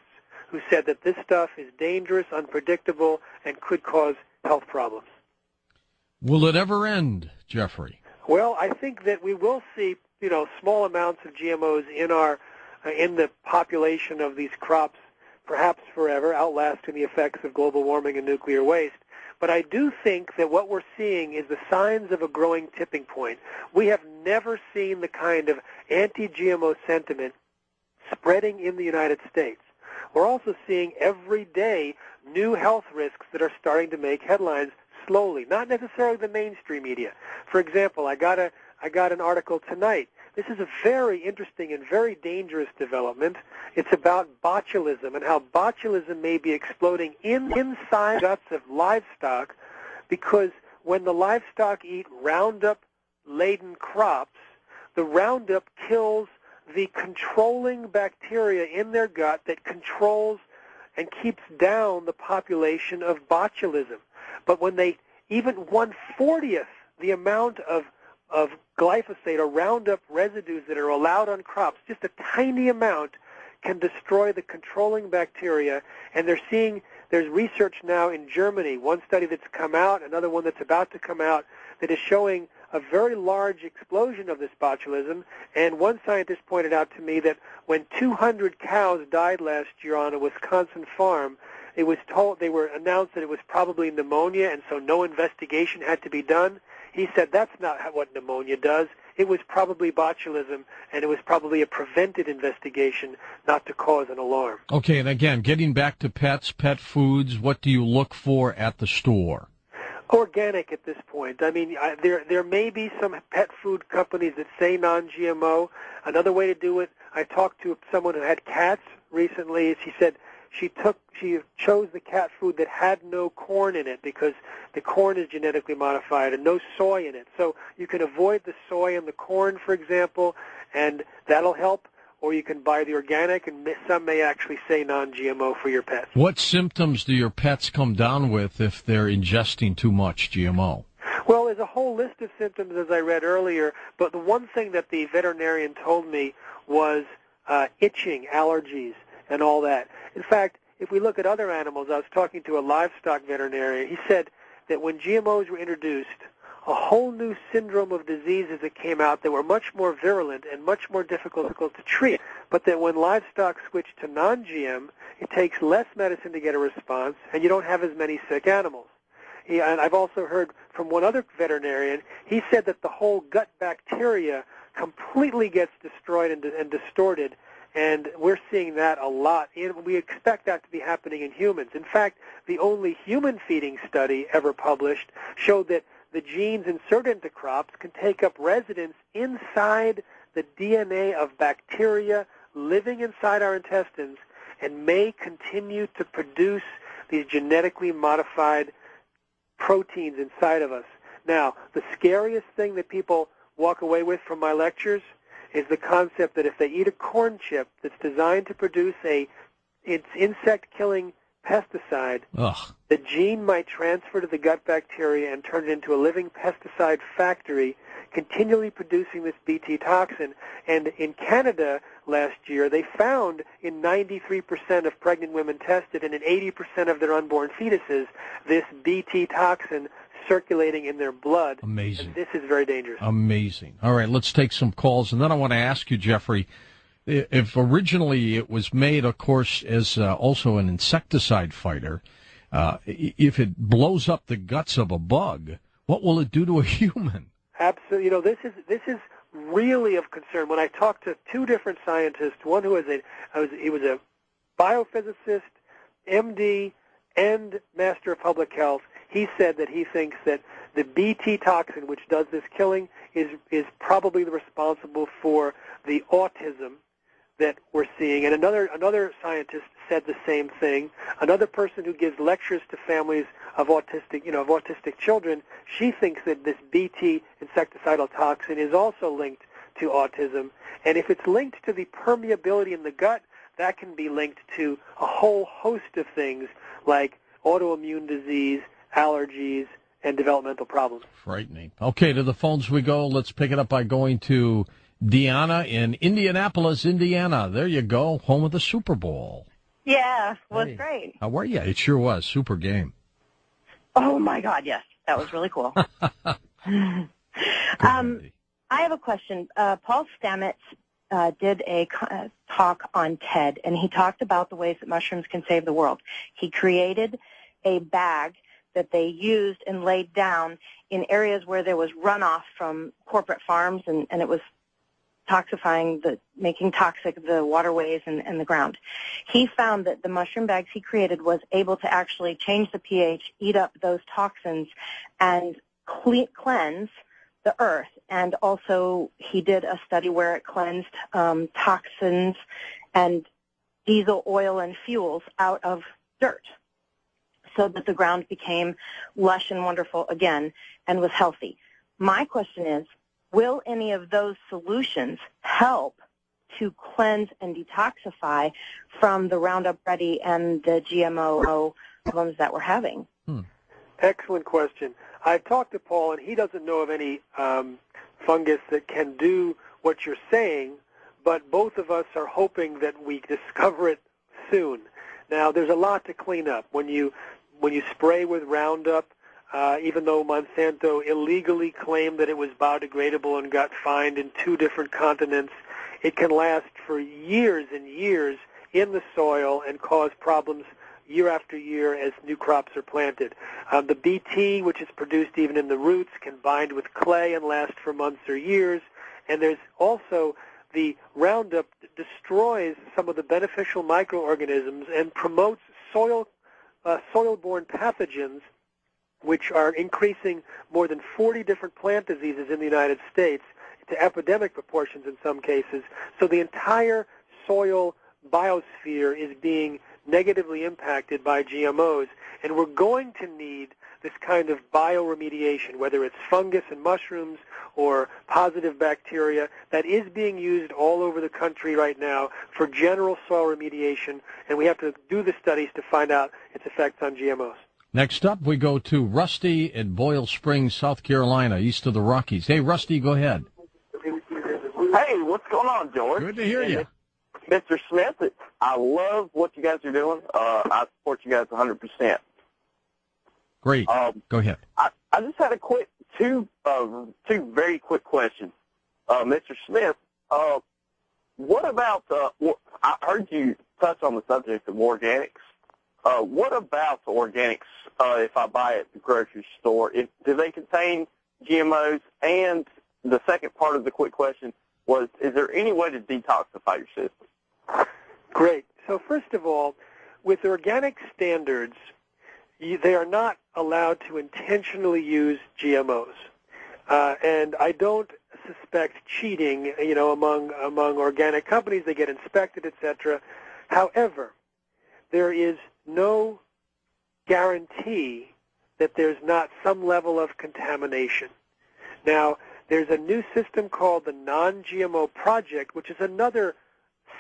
who said that this stuff is dangerous, unpredictable, and could cause health problems. Will it ever end, Jeffrey? Well, I think that we will see, small amounts of GMOs in the population of these crops, perhaps forever, outlasting the effects of global warming and nuclear waste. But I do think that what we're seeing is the signs of a growing tipping point. We have never seen the kind of anti-GMO sentiment spreading in the United States. We're also seeing every day new health risks that are starting to make headlines slowly, not necessarily the mainstream media. For example, I got an article tonight. This is a very interesting and very dangerous development. It's about botulism and how botulism may be exploding inside guts of livestock, because when the livestock eat Roundup-laden crops, the Roundup kills the controlling bacteria in their gut that controls and keeps down the population of botulism. But when they, even 1/40th the amount of glyphosate or Roundup residues that are allowed on crops, just a tiny amount, can destroy the controlling bacteria. And there's research now in Germany, one study that's come out, another one that's about to come out, that is showing a very large explosion of this botulism. And one scientist pointed out to me that when 200 cows died last year on a Wisconsin farm, they were announced that it was probably pneumonia, and so no investigation had to be done. He said that's not what pneumonia does. It was probably botulism, and it was probably a prevented investigation, not to cause an alarm. Okay, and again, getting back to pets, pet foods, what do you look for at the store? Organic at this point. I mean, there may be some pet food companies that say non-GMO. Another way to do it, I talked to someone who had cats recently. She said she chose the cat food that had no corn in it because the corn is genetically modified, and no soy in it. So you can avoid the soy and the corn, for example, and that'll help. Or you can buy the organic, and some may actually say non-GMO for your pets. What symptoms do your pets come down with if they're ingesting too much GMO? Well, there's a whole list of symptoms, as I read earlier, but the one thing that the veterinarian told me was itching, allergies, and all that. In fact, if we look at other animals, I was talking to a livestock veterinarian. He said that when GMOs were introduced, a whole new syndrome of diseases that came out that were much more virulent and much more difficult to treat, but that when livestock switched to non-GM, it takes less medicine to get a response, and you don't have as many sick animals. And I've also heard from one other veterinarian, he said that the whole gut bacteria completely gets destroyed and distorted, and we're seeing that a lot. And we expect that to be happening in humans. In fact, the only human feeding study ever published showed that the genes inserted into crops can take up residence inside the DNA of bacteria living inside our intestines and may continue to produce these genetically modified proteins inside of us. Now, the scariest thing that people walk away with from my lectures is the concept that if they eat a corn chip that's designed to produce it's insect-killing pesticide, the gene might transfer to the gut bacteria and turn it into a living pesticide factory, continually producing this Bt toxin. And in Canada last year, they found in 93% of pregnant women tested and in 80% of their unborn fetuses this Bt toxin circulating in their blood. Amazing. And this is very dangerous. Amazing. All right, let's take some calls. And then I want to ask you, Jeffrey, if originally it was made, of course, as also an insecticide fighter, if it blows up the guts of a bug, what will it do to a human? Absolutely. This is really of concern. When I talked to two different scientists, one who was he was a biophysicist, MD, and Master of Public Health, he said that he thinks that the Bt toxin, which does this killing, is probably responsible for the autism that we're seeing. And another scientist said the same thing. Another person who gives lectures to families of autistic children, she thinks that this Bt insecticidal toxin is also linked to autism. And if it's linked to the permeability in the gut, that can be linked to a whole host of things like autoimmune disease, allergies, and developmental problems. Frightening. Okay, to the phones we go. Let's pick it up by going to Deanna in Indianapolis, Indiana. There you go, home of the Super Bowl. Yeah, it was Hey. great. How are you? It sure was. Super game. Oh, my God, yes. That was really cool. Good, I have a question. Paul Stamets did a talk on TED, and he talked about the ways that mushrooms can save the world. He created a bag that they used and laid down in areas where there was runoff from corporate farms, and it was making toxic the waterways and the ground. He found that the mushroom bags he created was able to actually change the pH, eat up those toxins, and cleanse the earth. And also he did a study where it cleansed toxins and diesel oil and fuels out of dirt, so that the ground became lush and wonderful again and was healthy. My question is, will any of those solutions help to cleanse and detoxify from the Roundup Ready and the GMO problems that we're having? Excellent question. I've talked to Paul, and he doesn't know of any fungus that can do what you're saying, but both of us are hoping that we discover it soon. Now, there's a lot to clean up. When you spray with Roundup, even though Monsanto illegally claimed that it was biodegradable and got fined in 2 different continents, it can last for years and years in the soil and cause problems year after year as new crops are planted. The BT, which is produced even in the roots, can bind with clay and last for months or years. And there's also the Roundup destroys some of the beneficial microorganisms and promotes soil-borne pathogens, which are increasing more than 40 different plant diseases in the United States to epidemic proportions in some cases. So the entire soil biosphere is being negatively impacted by GMOs, and we're going to need this kind of bioremediation, whether it's fungus and mushrooms or positive bacteria, that is being used all over the country right now for general soil remediation, and we have to do the studies to find out its effects on GMOs. Next up, we go to Rusty in Boyle Springs, South Carolina, east of the Rockies. Hey, Rusty, go ahead. Hey, what's going on, George? Good to hear you. Mr. Smith, I love what you guys are doing. I support you guys 100%. Great. Go ahead. I just had a quick two very quick questions. Mr. Smith, what about I heard you touch on the subject of organics. What about the organics if I buy at the grocery store? Do they contain GMOs? And the second part of the quick question was, is there any way to detoxify your system? Great. So first of all, with organic standards, they are not allowed to intentionally use GMOs. And I don't suspect cheating, among organic companies. They get inspected, etc. However, there is no guarantee that there's not some level of contamination. Now, there's a new system called the Non-GMO Project, which is another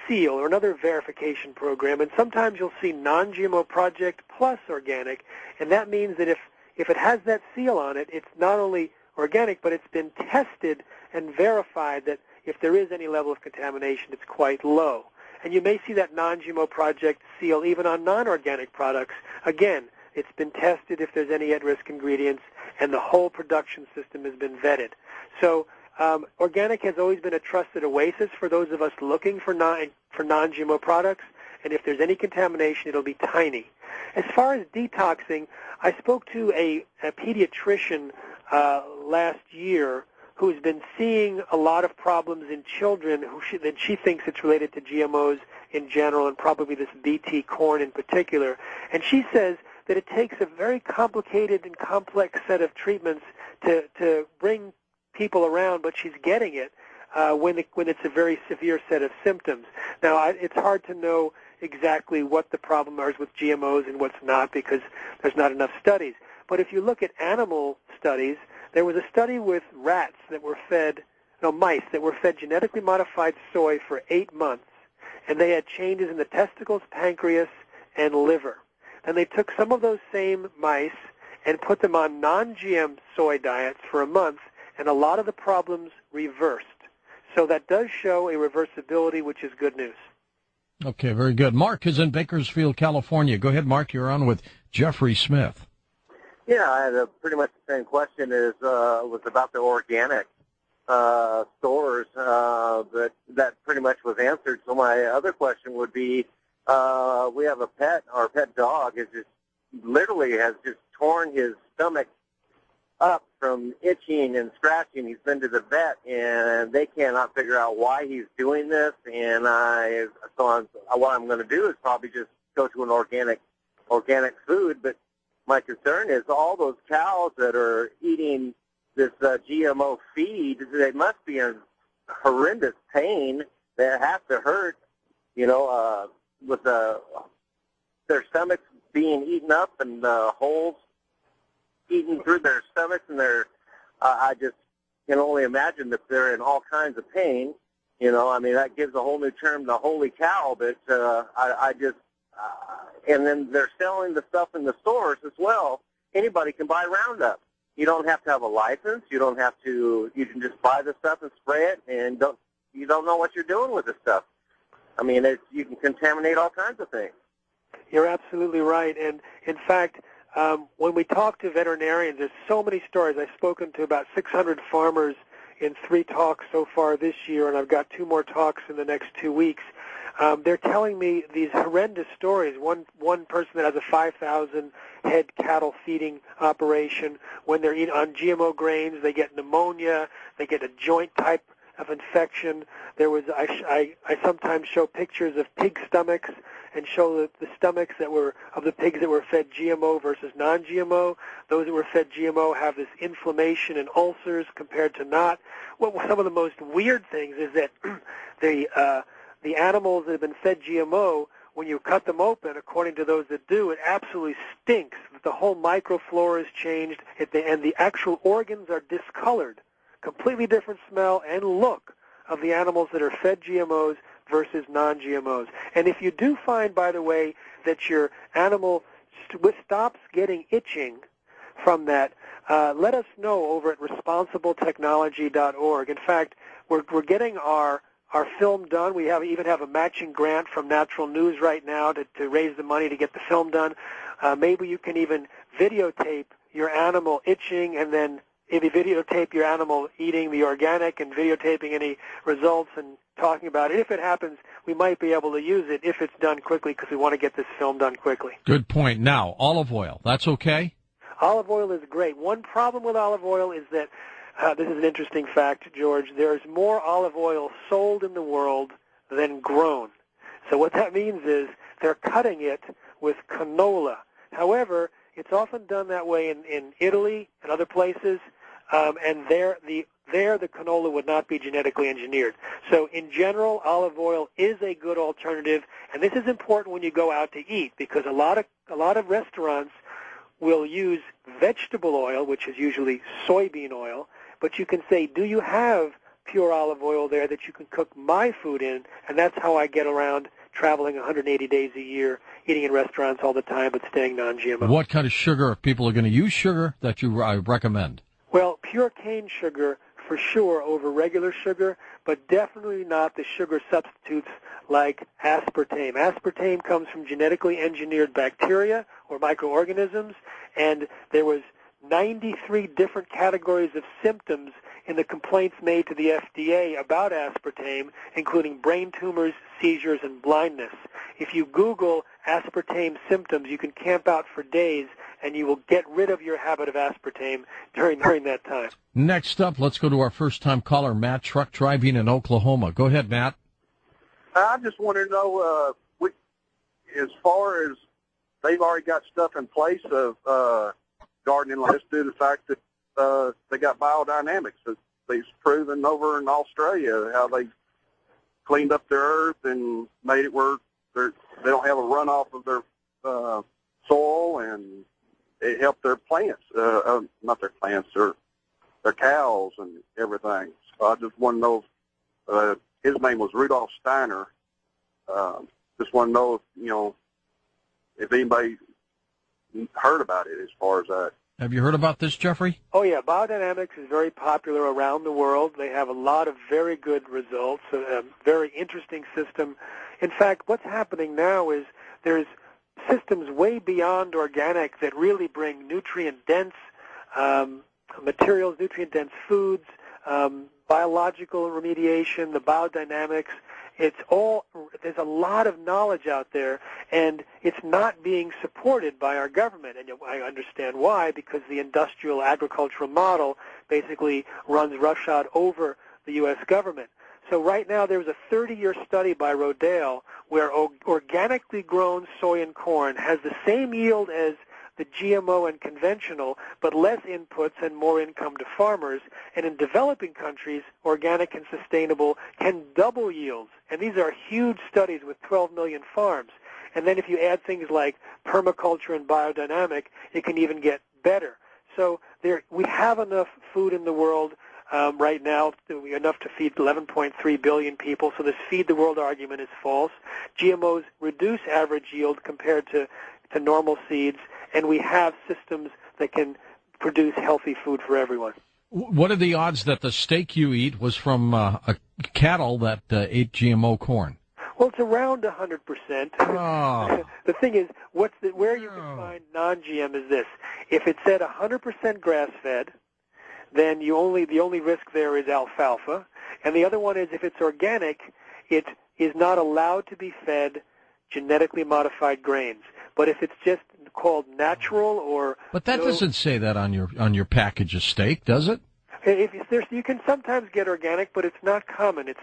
seal or another verification program, and sometimes you'll see Non-GMO Project plus organic, and that means that if it has that seal on it, it's not only organic, but it's been tested and verified that if there is any level of contamination, it's quite low. And you may see that Non-GMO Project seal even on non-organic products. Again, it's been tested if there's any at-risk ingredients, and the whole production system has been vetted. So organic has always been a trusted oasis for those of us looking for non-GMO products, and if there's any contamination, it'll be tiny. As far as detoxing, I spoke to a pediatrician last year who's been seeing a lot of problems in children that she thinks it's related to GMOs in general and probably this BT corn in particular. And she says that it takes a very complicated and complex set of treatments to bring people around, but she's getting it when it's a very severe set of symptoms. Now, it's hard to know exactly what the problem is with GMOs and what's not because there's not enough studies. But if you look at animal studies, there was a study with mice that were fed genetically modified soy for 8 months. and they had changes in the testicles, pancreas, and liver. And they took some of those same mice and put them on non-GM soy diets for a month, and a lot of the problems reversed. So that does show a reversibility, which is good news. Okay, very good. Mark is in Bakersfield, California. Go ahead, Mark. You're on with Jeffrey Smith. Yeah, I had pretty much the same question as was about the organic stores, but that pretty much was answered. So my other question would be, we have a pet. Our pet dog is just literally has just torn his stomach up from itching and scratching. He's been to the vet, and they cannot figure out why he's doing this. And what I'm going to do is probably just go to an organic food. But my concern is all those cows that are eating this GMO feed, they must be in horrendous pain. They have to hurt, with their stomachs being eaten up and holes eaten through their stomachs, and I just can only imagine that they're in all kinds of pain. That gives a whole new term to holy cow, but and then they're selling the stuff in the stores as well. Anybody can buy Roundup. You don't have to have a license. You can just buy the stuff and spray it, and you don't know what you're doing with the stuff. You can contaminate all kinds of things. You're absolutely right. And in fact, when we talk to veterinarians, there's so many stories. I've spoken to about 600 farmers in 3 talks so far this year, and I've got 2 more talks in the next 2 weeks. They're telling me these horrendous stories. One person that has a 5,000 head cattle feeding operation, when they're eating on GMO grains, they get pneumonia, they get a joint type of infection. I sometimes show pictures of pig stomachs and show the stomachs of the pigs that were fed GMO versus non-GMO. Those that were fed GMO have this inflammation and ulcers compared to not. Some of the most weird things is that the animals that have been fed GMO, when you cut them open, according to those that do, it absolutely stinks. The whole microflora is changed, and the actual organs are discolored. Completely different smell and look of the animals that are fed GMOs versus non-GMOs. And if you do find, by the way, that your animal stops getting itching from that, let us know over at responsible-technology.org. In fact, we're getting our film done. We even have a matching grant from Natural News right now to raise the money to get the film done. Maybe you can even videotape your animal itching, and then if you videotape your animal eating the organic and videotaping any results and talking about it. If it happens, we might be able to use it if it's done quickly, because we want to get this film done quickly. Good point. Now, olive oil, that's okay? Olive oil is great. One problem with olive oil is that, this is an interesting fact, George, there's more olive oil sold in the world than grown. So what that means is they're cutting it with canola. However, it's often done that way in Italy and other places, and there the canola would not be genetically engineered. So in general, olive oil is a good alternative, and this is important when you go out to eat, because a lot of restaurants will use vegetable oil, which is usually soybean oil, but you can say, do you have pure olive oil there that you can cook my food in? And that's how I get around traveling 180 days a year, eating in restaurants all the time, but staying non-GMO. What kind of sugar, if people are going to use sugar, that you recommend? Well, pure cane sugar for sure over regular sugar, but definitely not the sugar substitutes like aspartame. Aspartame comes from genetically engineered bacteria or microorganisms, and there was 93 different categories of symptoms in the complaints made to the FDA about aspartame, including brain tumors, seizures, and blindness. If you Google aspartame symptoms, you can camp out for days, and you will get rid of your habit of aspartame during that time. Next up, let's go to our first-time caller, Matt, truck driving in Oklahoma. Go ahead, Matt. I just want to know, as far as they've already got stuff in place of gardening, let's do the fact that they got biodynamics. They've proven over in Australia how they cleaned up their earth and made it where they don't have a runoff of their soil, and it helped their plants, not their plants, their cows and everything. So I just want to know, his name was Rudolph Steiner, Just want to know if anybody heard about it as far as that. Have you heard about this, Jeffrey? Oh, yeah. Biodynamics is very popular around the world. They have a lot of very good results, a very interesting system. In fact, what's happening now is there's systems way beyond organic that really bring nutrient-dense materials, nutrient-dense foods, biological remediation, the biodynamics. There's a lot of knowledge out there, and it's not being supported by our government. And I understand why, because the industrial agricultural model basically runs roughshod over the U.S. government. So right now there's a 30-year study by Roulette where organically grown soy and corn has the same yield as the GMO and conventional, but less inputs and more income to farmers. And in developing countries, organic and sustainable can double yields. And these are huge studies with 12 million farms. And then if you add things like permaculture and biodynamic, it can even get better. So we have enough food in the world right now, enough to feed 11.3 billion people. So this feed the world argument is false. GMOs reduce average yield compared to normal seeds, and we have systems that can produce healthy food for everyone. What are the odds that the steak you eat was from a cattle that ate GMO corn? Well, it's around 100%. Oh. The thing is, where you can find non-GM is this. If it's at 100% grass-fed, then the only risk there is alfalfa. And the other one is if it's organic, it is not allowed to be fed genetically modified grains. But if it's just called natural or... But that doesn't say that on your package of steak, does it? You can sometimes get organic, but it's not common. It's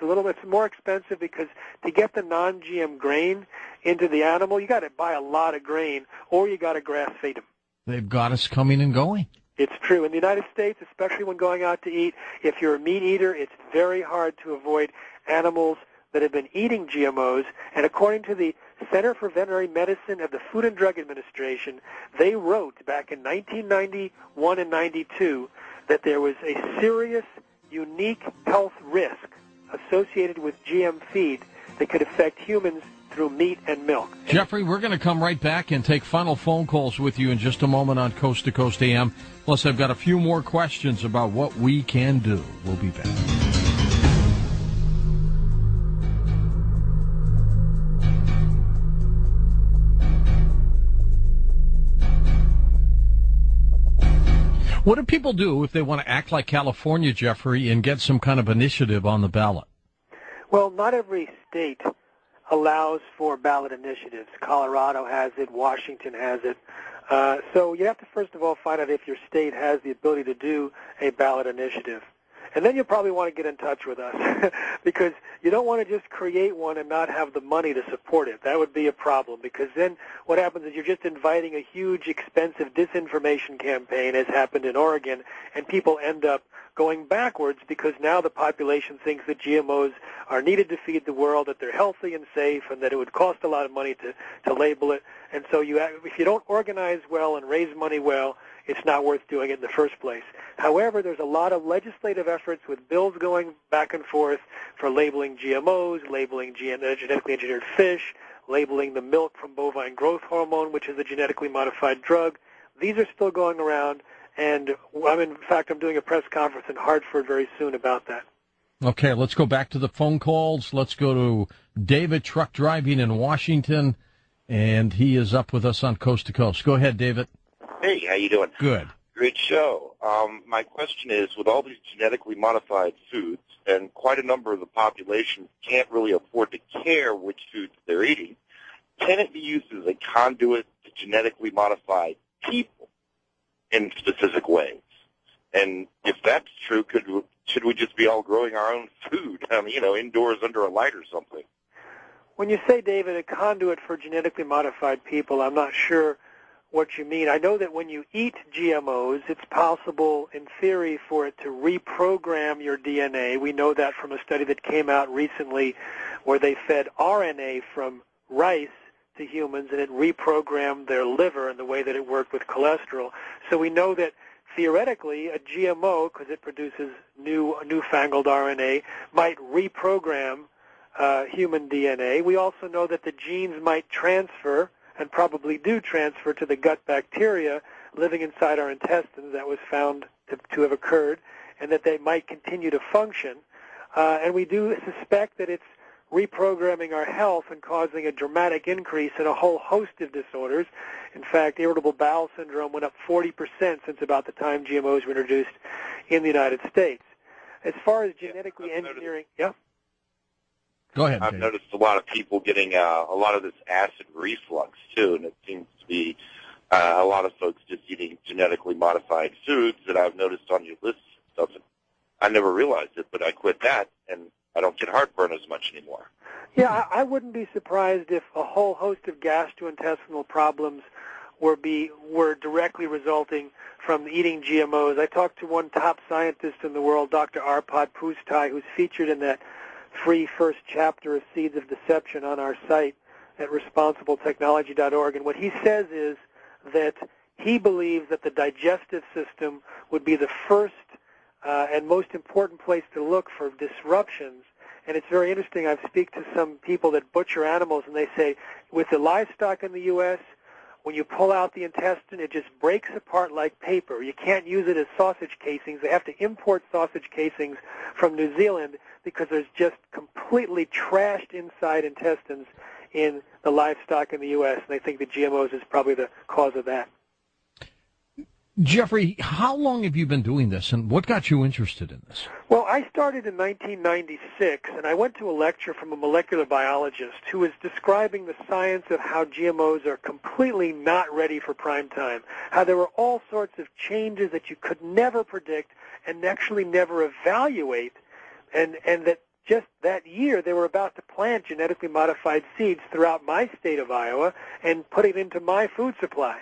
more expensive because to get the non-GM grain into the animal, you got to buy a lot of grain, or you got to grass feed them. They've got us coming and going. It's true. In the United States, especially when going out to eat, if you're a meat eater, it's very hard to avoid animals that have been eating GMOs. And according to the Center for Veterinary Medicine of the Food and Drug Administration, they wrote back in 1991 and 92 that there was a serious, unique health risk associated with GM feed that could affect humans through meat and milk. Jeffrey, we're going to come right back and take final phone calls with you in just a moment on Coast to Coast AM. Plus, I've got a few more questions about what we can do. We'll be back. What do people do if they want to act like California, Jeffrey, and get some kind of initiative on the ballot? Well, not every state allows for ballot initiatives. Colorado has it. Washington has it. So you have to, first of all, find out if your state has the ability to do a ballot initiative. And then you'll probably want to get in touch with us because you don't want to just create one and not have the money to support it. That would be a problem because then what happens is you're just inviting a huge, expensive disinformation campaign, as happened in Oregon, and people end up going backwards because now the population thinks that GMOs are needed to feed the world, that they're healthy and safe, and that it would cost a lot of money to label it. And so if you don't organize well and raise money well, it's not worth doing it in the first place. However, there's a lot of legislative efforts with bills going back and forth for labeling GMOs, labeling genetically engineered fish, labeling the milk from bovine growth hormone, which is a genetically modified drug. These are still going around, and in fact, I'm doing a press conference in Hartford very soon about that. Okay, let's go back to the phone calls. Let's go to David, truck driving in Washington, and he is up with us on Coast to Coast. Go ahead, David. Hey, how you doing? Good. Great show. My question is, with all these genetically modified foods, and quite a number of the population can't really afford to care which foods they're eating, can it be used as a conduit to genetically modified people in specific ways? And if that's true, should we just be all growing our own food, indoors under a light or something? When you say, David, a conduit for genetically modified people, I'm not sure what you mean. I know that when you eat GMOs, it's possible, in theory, for it to reprogram your DNA. We know that from a study that came out recently where they fed RNA from rice to humans, and it reprogrammed their liver and the way that it worked with cholesterol. So we know that theoretically a GMO, because it produces newfangled RNA, might reprogram human DNA. We also know that the genes might transfer, and probably do transfer, to the gut bacteria living inside our intestines. That was found to have occurred, and that they might continue to function. And we do suspect that it's reprogramming our health and causing a dramatic increase in a whole host of disorders. In fact, irritable bowel syndrome went up 40% since about the time GMOs were introduced in the United States. As far as genetically engineering, Go ahead, I've Dave. noticed a lot of people getting a lot of this acid reflux, too, and it seems to be a lot of folks just eating genetically modified foods that I've noticed on your list and stuff. I never realized it, but I quit that, and I don't get heartburn as much anymore. Yeah, I wouldn't be surprised if a whole host of gastrointestinal problems were directly resulting from eating GMOs. I talked to one top scientist in the world, Dr. Arpad Pustai, who's featured in that free first chapter of Seeds of Deception on our site at responsibletechnology.org. And what he says is that he believes that the digestive system would be the first and most important place to look for disruptions. And it's very interesting. I speak to some people that butcher animals, and they say with the livestock in the U.S., when you pull out the intestine, it just breaks apart like paper. You can't use it as sausage casings. They have to import sausage casings from New Zealand because there's just completely trashed inside intestines in the livestock in the U.S., and they think the GMOs is probably the cause of that. Jeffrey, how long have you been doing this, and what got you interested in this? Well, I started in 1996, and I went to a lecture from a molecular biologist who was describing the science of how GMOs are completely not ready for prime time, how there were all sorts of changes that you could never predict and actually never evaluate, and that just that year they were about to plant genetically modified seeds throughout my state of Iowa and put it into my food supply.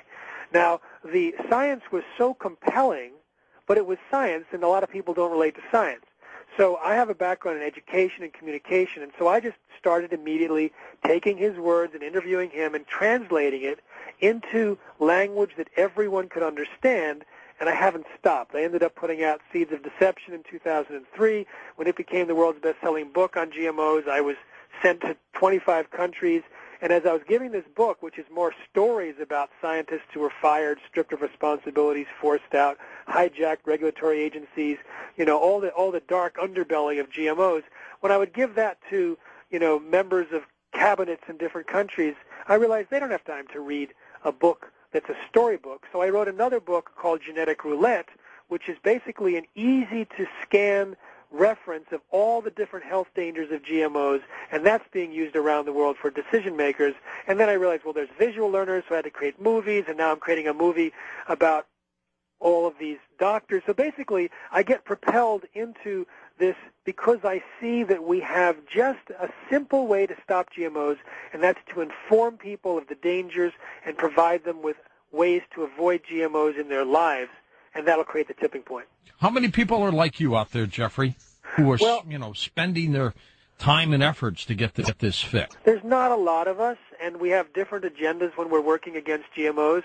Now, the science was so compelling, but it was science, and a lot of people don't relate to science. So I have a background in education and communication, and so I just started immediately taking his words and interviewing him and translating it into language that everyone could understand, and I haven't stopped. I ended up putting out Seeds of Deception in 2003. When it became the world's best-selling book on GMOs, I was sent to 25 countries. And as I was giving this book, which is more stories about scientists who were fired, stripped of responsibilities, forced out, hijacked regulatory agencies, all the dark underbelly of GMOs, when I would give that to, members of cabinets in different countries, I realized they don't have time to read a book that's a storybook. So I wrote another book called Genetic Roulette, which is basically an easy-to-scan reference of all the different health dangers of GMOs, and that's being used around the world for decision makers. And then I realized, well, there's visual learners, so I had to create movies, and now I'm creating a movie about all of these doctors. So basically, I get propelled into this because I see that we have just a simple way to stop GMOs, and that's to inform people of the dangers and provide them with ways to avoid GMOs in their lives, and that'll create the tipping point. How many people are like you out there, Jeffrey, who are, spending their time and efforts to get this fixed? There's not a lot of us, and we have different agendas when we're working against GMOs.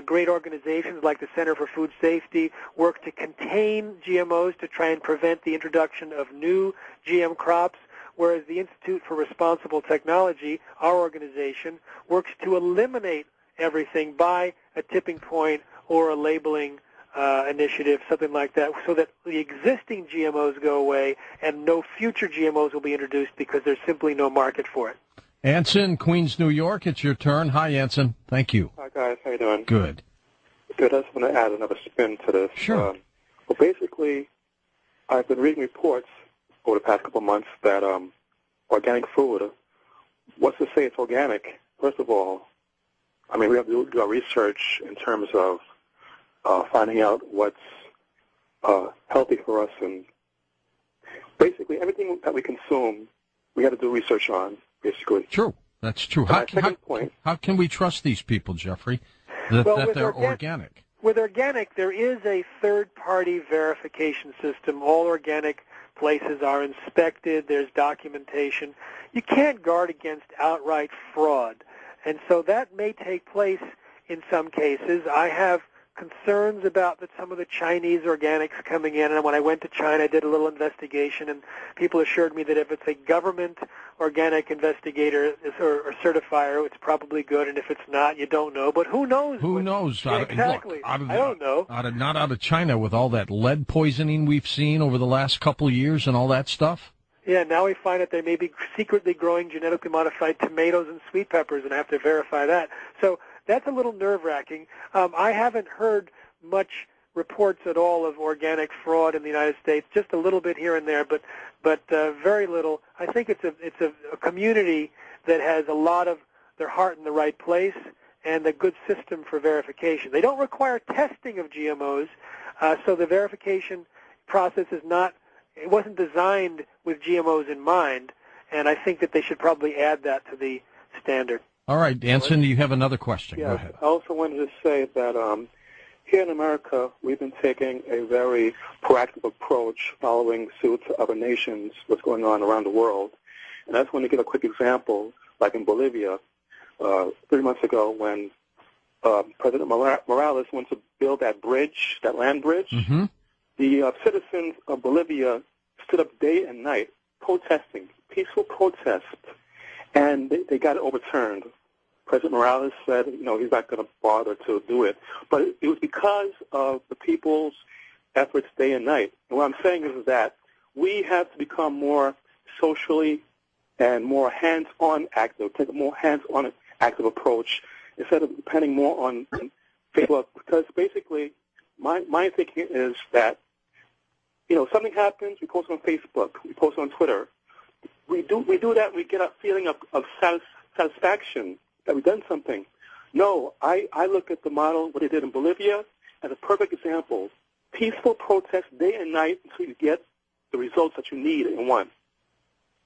Great organizations like the Center for Food Safety work to contain GMOs to try and prevent the introduction of new GM crops, whereas the Institute for Responsible Technology, our organization, works to eliminate everything by a tipping point or a labeling initiative, something like that, so that the existing GMOs go away and no future GMOs will be introduced because there's simply no market for it. Anson, Queens, New York, it's your turn. Hi, Anson. Thank you. Hi, guys. How you doing? Good. Good. I just want to add another spin to this. Sure. Well, basically, I've been reading reports over the past couple of months that organic food, what's to say it's organic? First of all, I mean, we have to do our research in terms of finding out what's healthy for us, and basically everything that we consume, we have to do research on, basically. True. That's true. How can we trust these people, Jeffrey, that they're organic? With organic, there is a third-party verification system. All organic places are inspected. There's documentation. You can't guard against outright fraud, and so that may take place in some cases. I have concerns about some of the Chinese organics coming in, and when I went to China, I did a little investigation, and people assured me that if it's a government organic investigator or certifier, it's probably good, and if it's not, you don't know. But who knows? Who knows? Yeah, exactly. I don't know. Not out of China with all that lead poisoning we've seen over the last couple of years and all that stuff. Yeah, now we find that they may be secretly growing genetically modified tomatoes and sweet peppers, and I have to verify that. So that's a little nerve-wracking. I haven't heard much reports at all of organic fraud in the United States, just a little bit here and there, but very little. I think it's a community that has a lot of their heart in the right place and a good system for verification. They don't require testing of GMOs, so the verification process it wasn't designed with GMOs in mind, and I think that they should probably add that to the standard. All right, Anson, you have another question. Yeah, Go ahead. I also wanted to say that here in America, we've been taking a very proactive approach following suit to other nations, what's going on around the world. And I just want to give a quick example, like in Bolivia, 3 months ago when President Morales wanted to build that bridge, that land bridge. Mm-hmm. The citizens of Bolivia stood up day and night protesting, peaceful protest, and they got it overturned. President Morales said, he's not going to bother to do it. But it was because of the people's efforts day and night. And what I'm saying is that we have to become more socially and more hands-on active, take a more hands-on active approach instead of depending more on Facebook. Because basically, my thinking is that, something happens, we post on Facebook, we post on Twitter. We do that, we get a feeling of satisfaction that we've done something. No, I look at the model, what they did in Bolivia, as a perfect example. Peaceful protest day and night until you get the results that you need and want.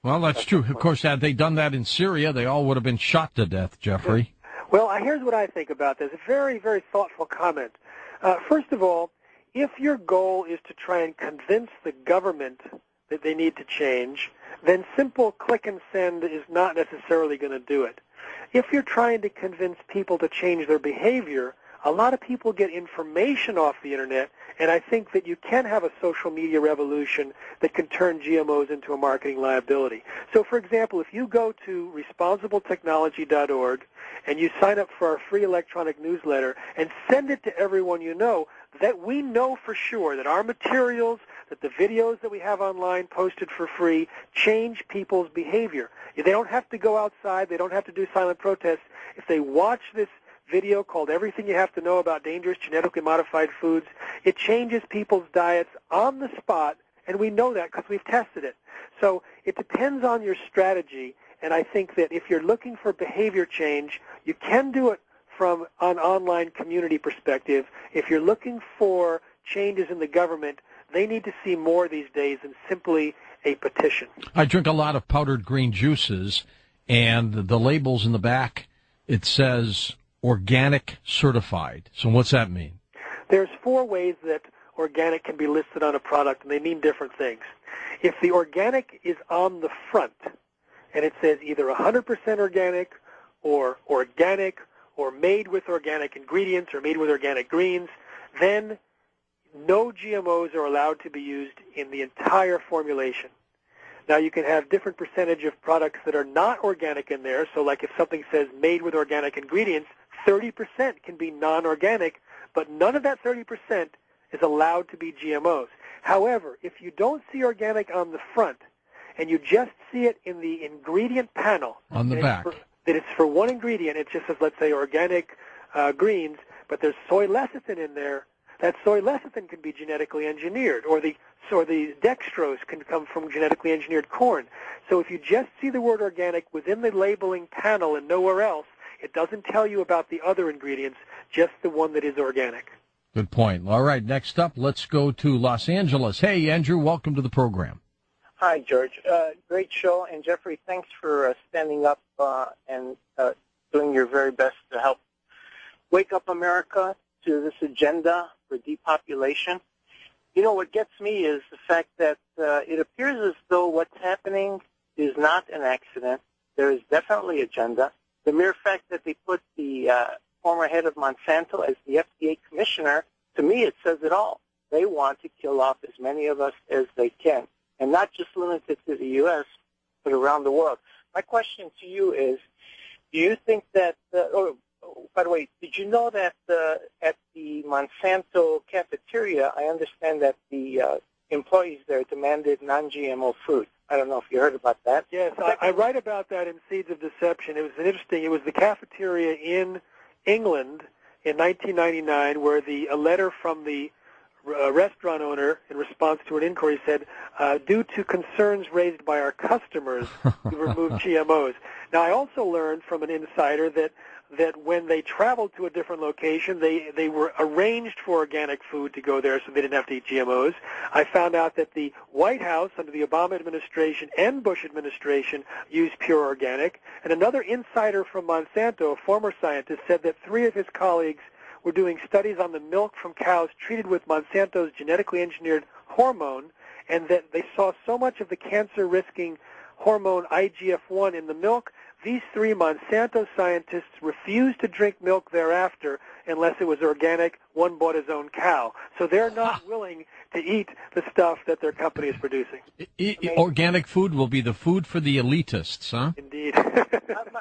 Well, that's true. Of course, had they done that in Syria, they all would have been shot to death, Jeffrey. Well, here's what I think about this. A very, very thoughtful comment. First of all, if your goal is to try and convince the government that they need to change, then simple click and send is not necessarily going to do it. If you're trying to convince people to change their behavior, a lot of people get information off the Internet, and I think that you can have a social media revolution that can turn GMOs into a marketing liability. So, for example, if you go to responsibletechnology.org and you sign up for our free electronic newsletter and send it to everyone you know, that we know for sure that our materials, that the videos that we have online posted for free change people's behavior. They don't have to go outside. They don't have to do silent protests. If they watch this video called Everything You Have to Know About Dangerous Genetically Modified Foods, it changes people's diets on the spot, and we know that because we've tested it. So it depends on your strategy, and I think that if you're looking for behavior change, you can do it from an online community perspective. If you're looking for changes in the government, they need to see more these days than simply a petition. I drink a lot of powdered green juices, and the labels in the back, it says organic certified. So what's that mean? There's 4 ways that organic can be listed on a product, and they mean different things. If the organic is on the front, and it says either 100% organic or made with organic ingredients or made with organic greens, then no GMOs are allowed to be used in the entire formulation. Now, you can have different percentage of products that are not organic in there. So like if something says made with organic ingredients, 30% can be non-organic, but none of that 30% is allowed to be GMOs. However, if you don't see organic on the front and you just see it in the ingredient panel on the back, that it's for one ingredient, it just says, let's say, organic greens, but there's soy lecithin in there, that soy lecithin can be genetically engineered, or the dextrose can come from genetically engineered corn. So if you just see the word organic within the labeling panel and nowhere else, it doesn't tell you about the other ingredients, just the one that is organic. Good point. All right, next up, let's go to Los Angeles. Hey, Andrew, welcome to the program. Hi, George. Great show. And Jeffrey, thanks for standing up and doing your very best to help wake up America to this agenda for depopulation. You know, what gets me is the fact that it appears as though what's happening is not an accident. There is definitely agenda. The mere fact that they put the former head of Monsanto as the FDA commissioner, to me it says it all. They want to kill off as many of us as they can, and not just limited to the U.S., but around the world. My question to you is, do you think that, by the way, did you know that at the Monsanto cafeteria, I understand that the employees there demanded non-GMO food? I don't know if you heard about that. Yes, I write about that in Seeds of Deception. It was the cafeteria in England in 1999 where a letter from the restaurant owner in response to an inquiry said, due to concerns raised by our customers, we removed GMOs. Now, I also learned from an insider that when they traveled to a different location, they were arranged for organic food to go there so they didn't have to eat GMOs. I found out that the White House under the Obama administration and Bush administration used pure organic. And another insider from Monsanto, a former scientist, said that 3 of his colleagues were doing studies on the milk from cows treated with Monsanto's genetically engineered hormone, and that they saw so much of the cancer-risking hormone IGF-1 in the milk. These 3 Monsanto scientists refused to drink milk thereafter unless it was organic. One bought his own cow. So they're not willing to eat the stuff that their company is producing. Organic food will be the food for the elitists, huh? Indeed.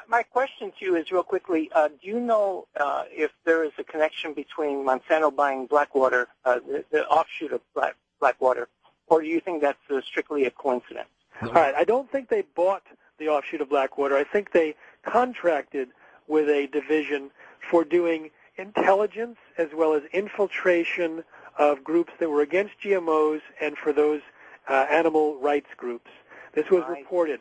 My question to you is real quickly, do you know if there is a connection between Monsanto buying Blackwater, the offshoot of Blackwater, or do you think that's strictly a coincidence? All right. I don't think they bought the offshoot of Blackwater. I think they contracted with a division for doing intelligence as well as infiltration of groups that were against GMOs and for those animal rights groups. This was reported.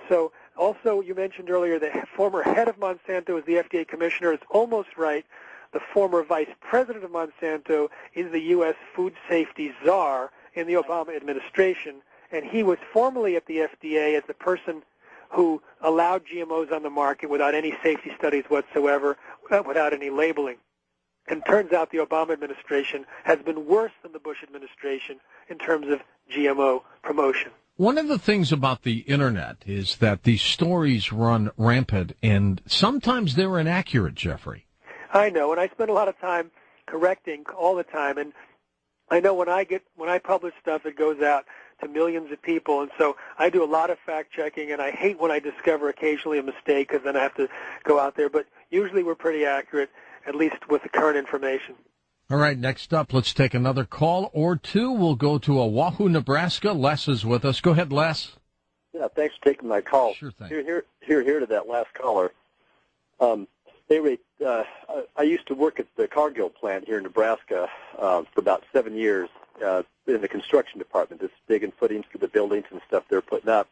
So also you mentioned earlier the former head of Monsanto is the FDA commissioner. It's almost right. The former vice president of Monsanto is the U.S. food safety czar in the Obama administration, and he was formerly at the FDA as the person who allowed GMOs on the market without any safety studies whatsoever, without any labeling. And turns out the Obama administration has been worse than the Bush administration in terms of GMO promotion. One of the things about the Internet is that these stories run rampant, and sometimes they're inaccurate, Jeffrey. I know, and I spend a lot of time correcting all the time, and I know when I publish stuff, it goes out to millions of people, and so I do a lot of fact-checking, and I hate when I discover occasionally a mistake because then I have to go out there, but usually we're pretty accurate, at least with the current information. All right, next up, let's take another call or two. We'll go to Oahu, Nebraska. Les is with us. Go ahead, Les. Yeah, thanks for taking my call. Sure thing. Here to that last caller. I used to work at the Cargill plant here in Nebraska for about 7 years in the construction department, just digging footings for the buildings and stuff they're putting up.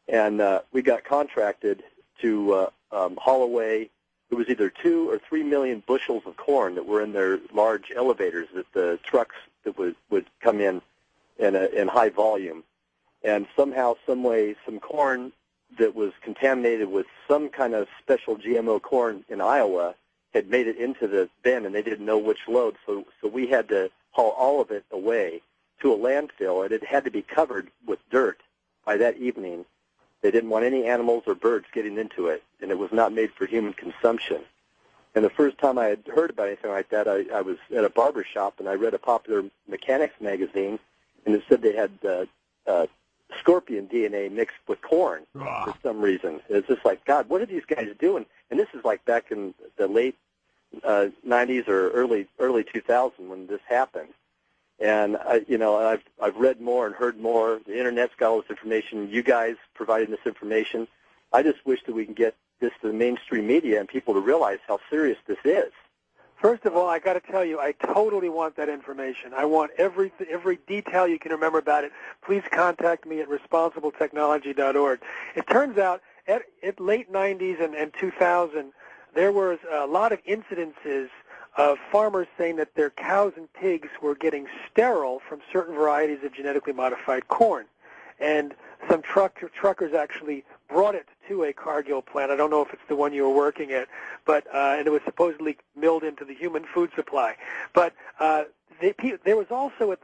And we got contracted to haul away, it was either 2 or 3 million bushels of corn that were in their large elevators that the trucks that would come in high volume. And somehow, some way, some corn that was contaminated with some kind of special GMO corn in Iowa had made it into the bin, and they didn't know which load, so we had to haul all of it away to a landfill, and it had to be covered with dirt by that evening. They didn't want any animals or birds getting into it, and it was not made for human consumption. And the first time I had heard about anything like that, I was at a barber shop, and I read a popular mechanics magazine, and it said they had scorpion DNA mixed with corn for some reason. It's just like, God, what are these guys doing? And this is like back in the late 90s or early 2000 when this happened. And I've read more and heard more. The Internet's got all this information. You guys providing this information. I just wish that we can get this to the mainstream media and people to realize how serious this is. First of all, I got to tell you, I totally want that information. I want every detail you can remember about it. Please contact me at responsibletechnology.org. It turns out at late 90s and 2000, there was a lot of incidences of farmers saying that their cows and pigs were getting sterile from certain varieties of genetically modified corn. And some truckers actually brought it to a Cargill plant. I don't know if it's the one you were working at, but and it was supposedly milled into the human food supply. But there was also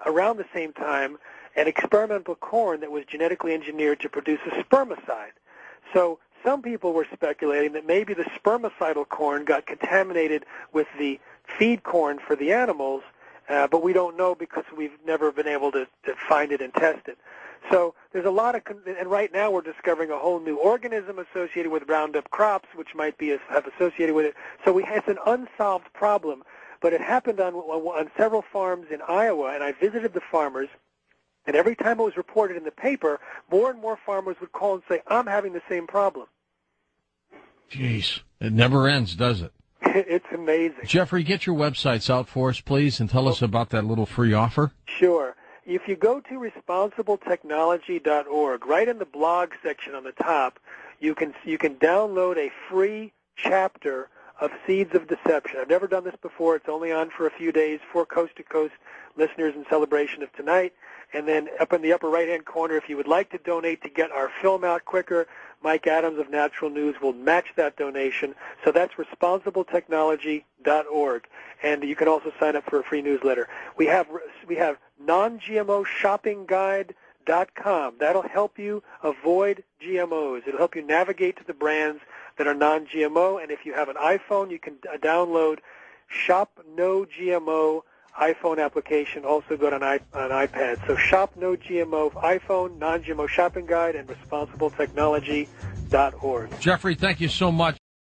around the same time an experimental corn that was genetically engineered to produce a spermicide. So some people were speculating that maybe the spermicidal corn got contaminated with the feed corn for the animals, but we don't know because we've never been able to find it and test it. So there's a lot of, and right now we're discovering a whole new organism associated with Roundup crops, which might be have associated with it. So it's an unsolved problem, but it happened on several farms in Iowa, and I visited the farmers. And every time it was reported in the paper, more and more farmers would call and say, I'm having the same problem. Jeez, it never ends, does it? It's amazing. Jeffrey, get your websites out for us, please, and tell us about that little free offer. Sure. If you go to responsibletechnology.org, right in the blog section on the top, you can download a free chapter of Seeds of Deception. I've never done this before. It's only on for a few days for coast-to-coast listeners in celebration of tonight. And then up in the upper right-hand corner, if you would like to donate to get our film out quicker, Mike Adams of Natural News will match that donation. So that's responsibletechnology.org. And you can also sign up for a free newsletter. We have non-GMOshoppingguide.com. That'll help you avoid GMOs. It'll help you navigate to the brands that are non-GMO. And if you have an iPhone, you can download Shop No GMO iPhone application, also good on iPad. So Shop No GMO iPhone, Non-GMO Shopping Guide, and responsibletechnology.org. Jeffrey, thank you so much.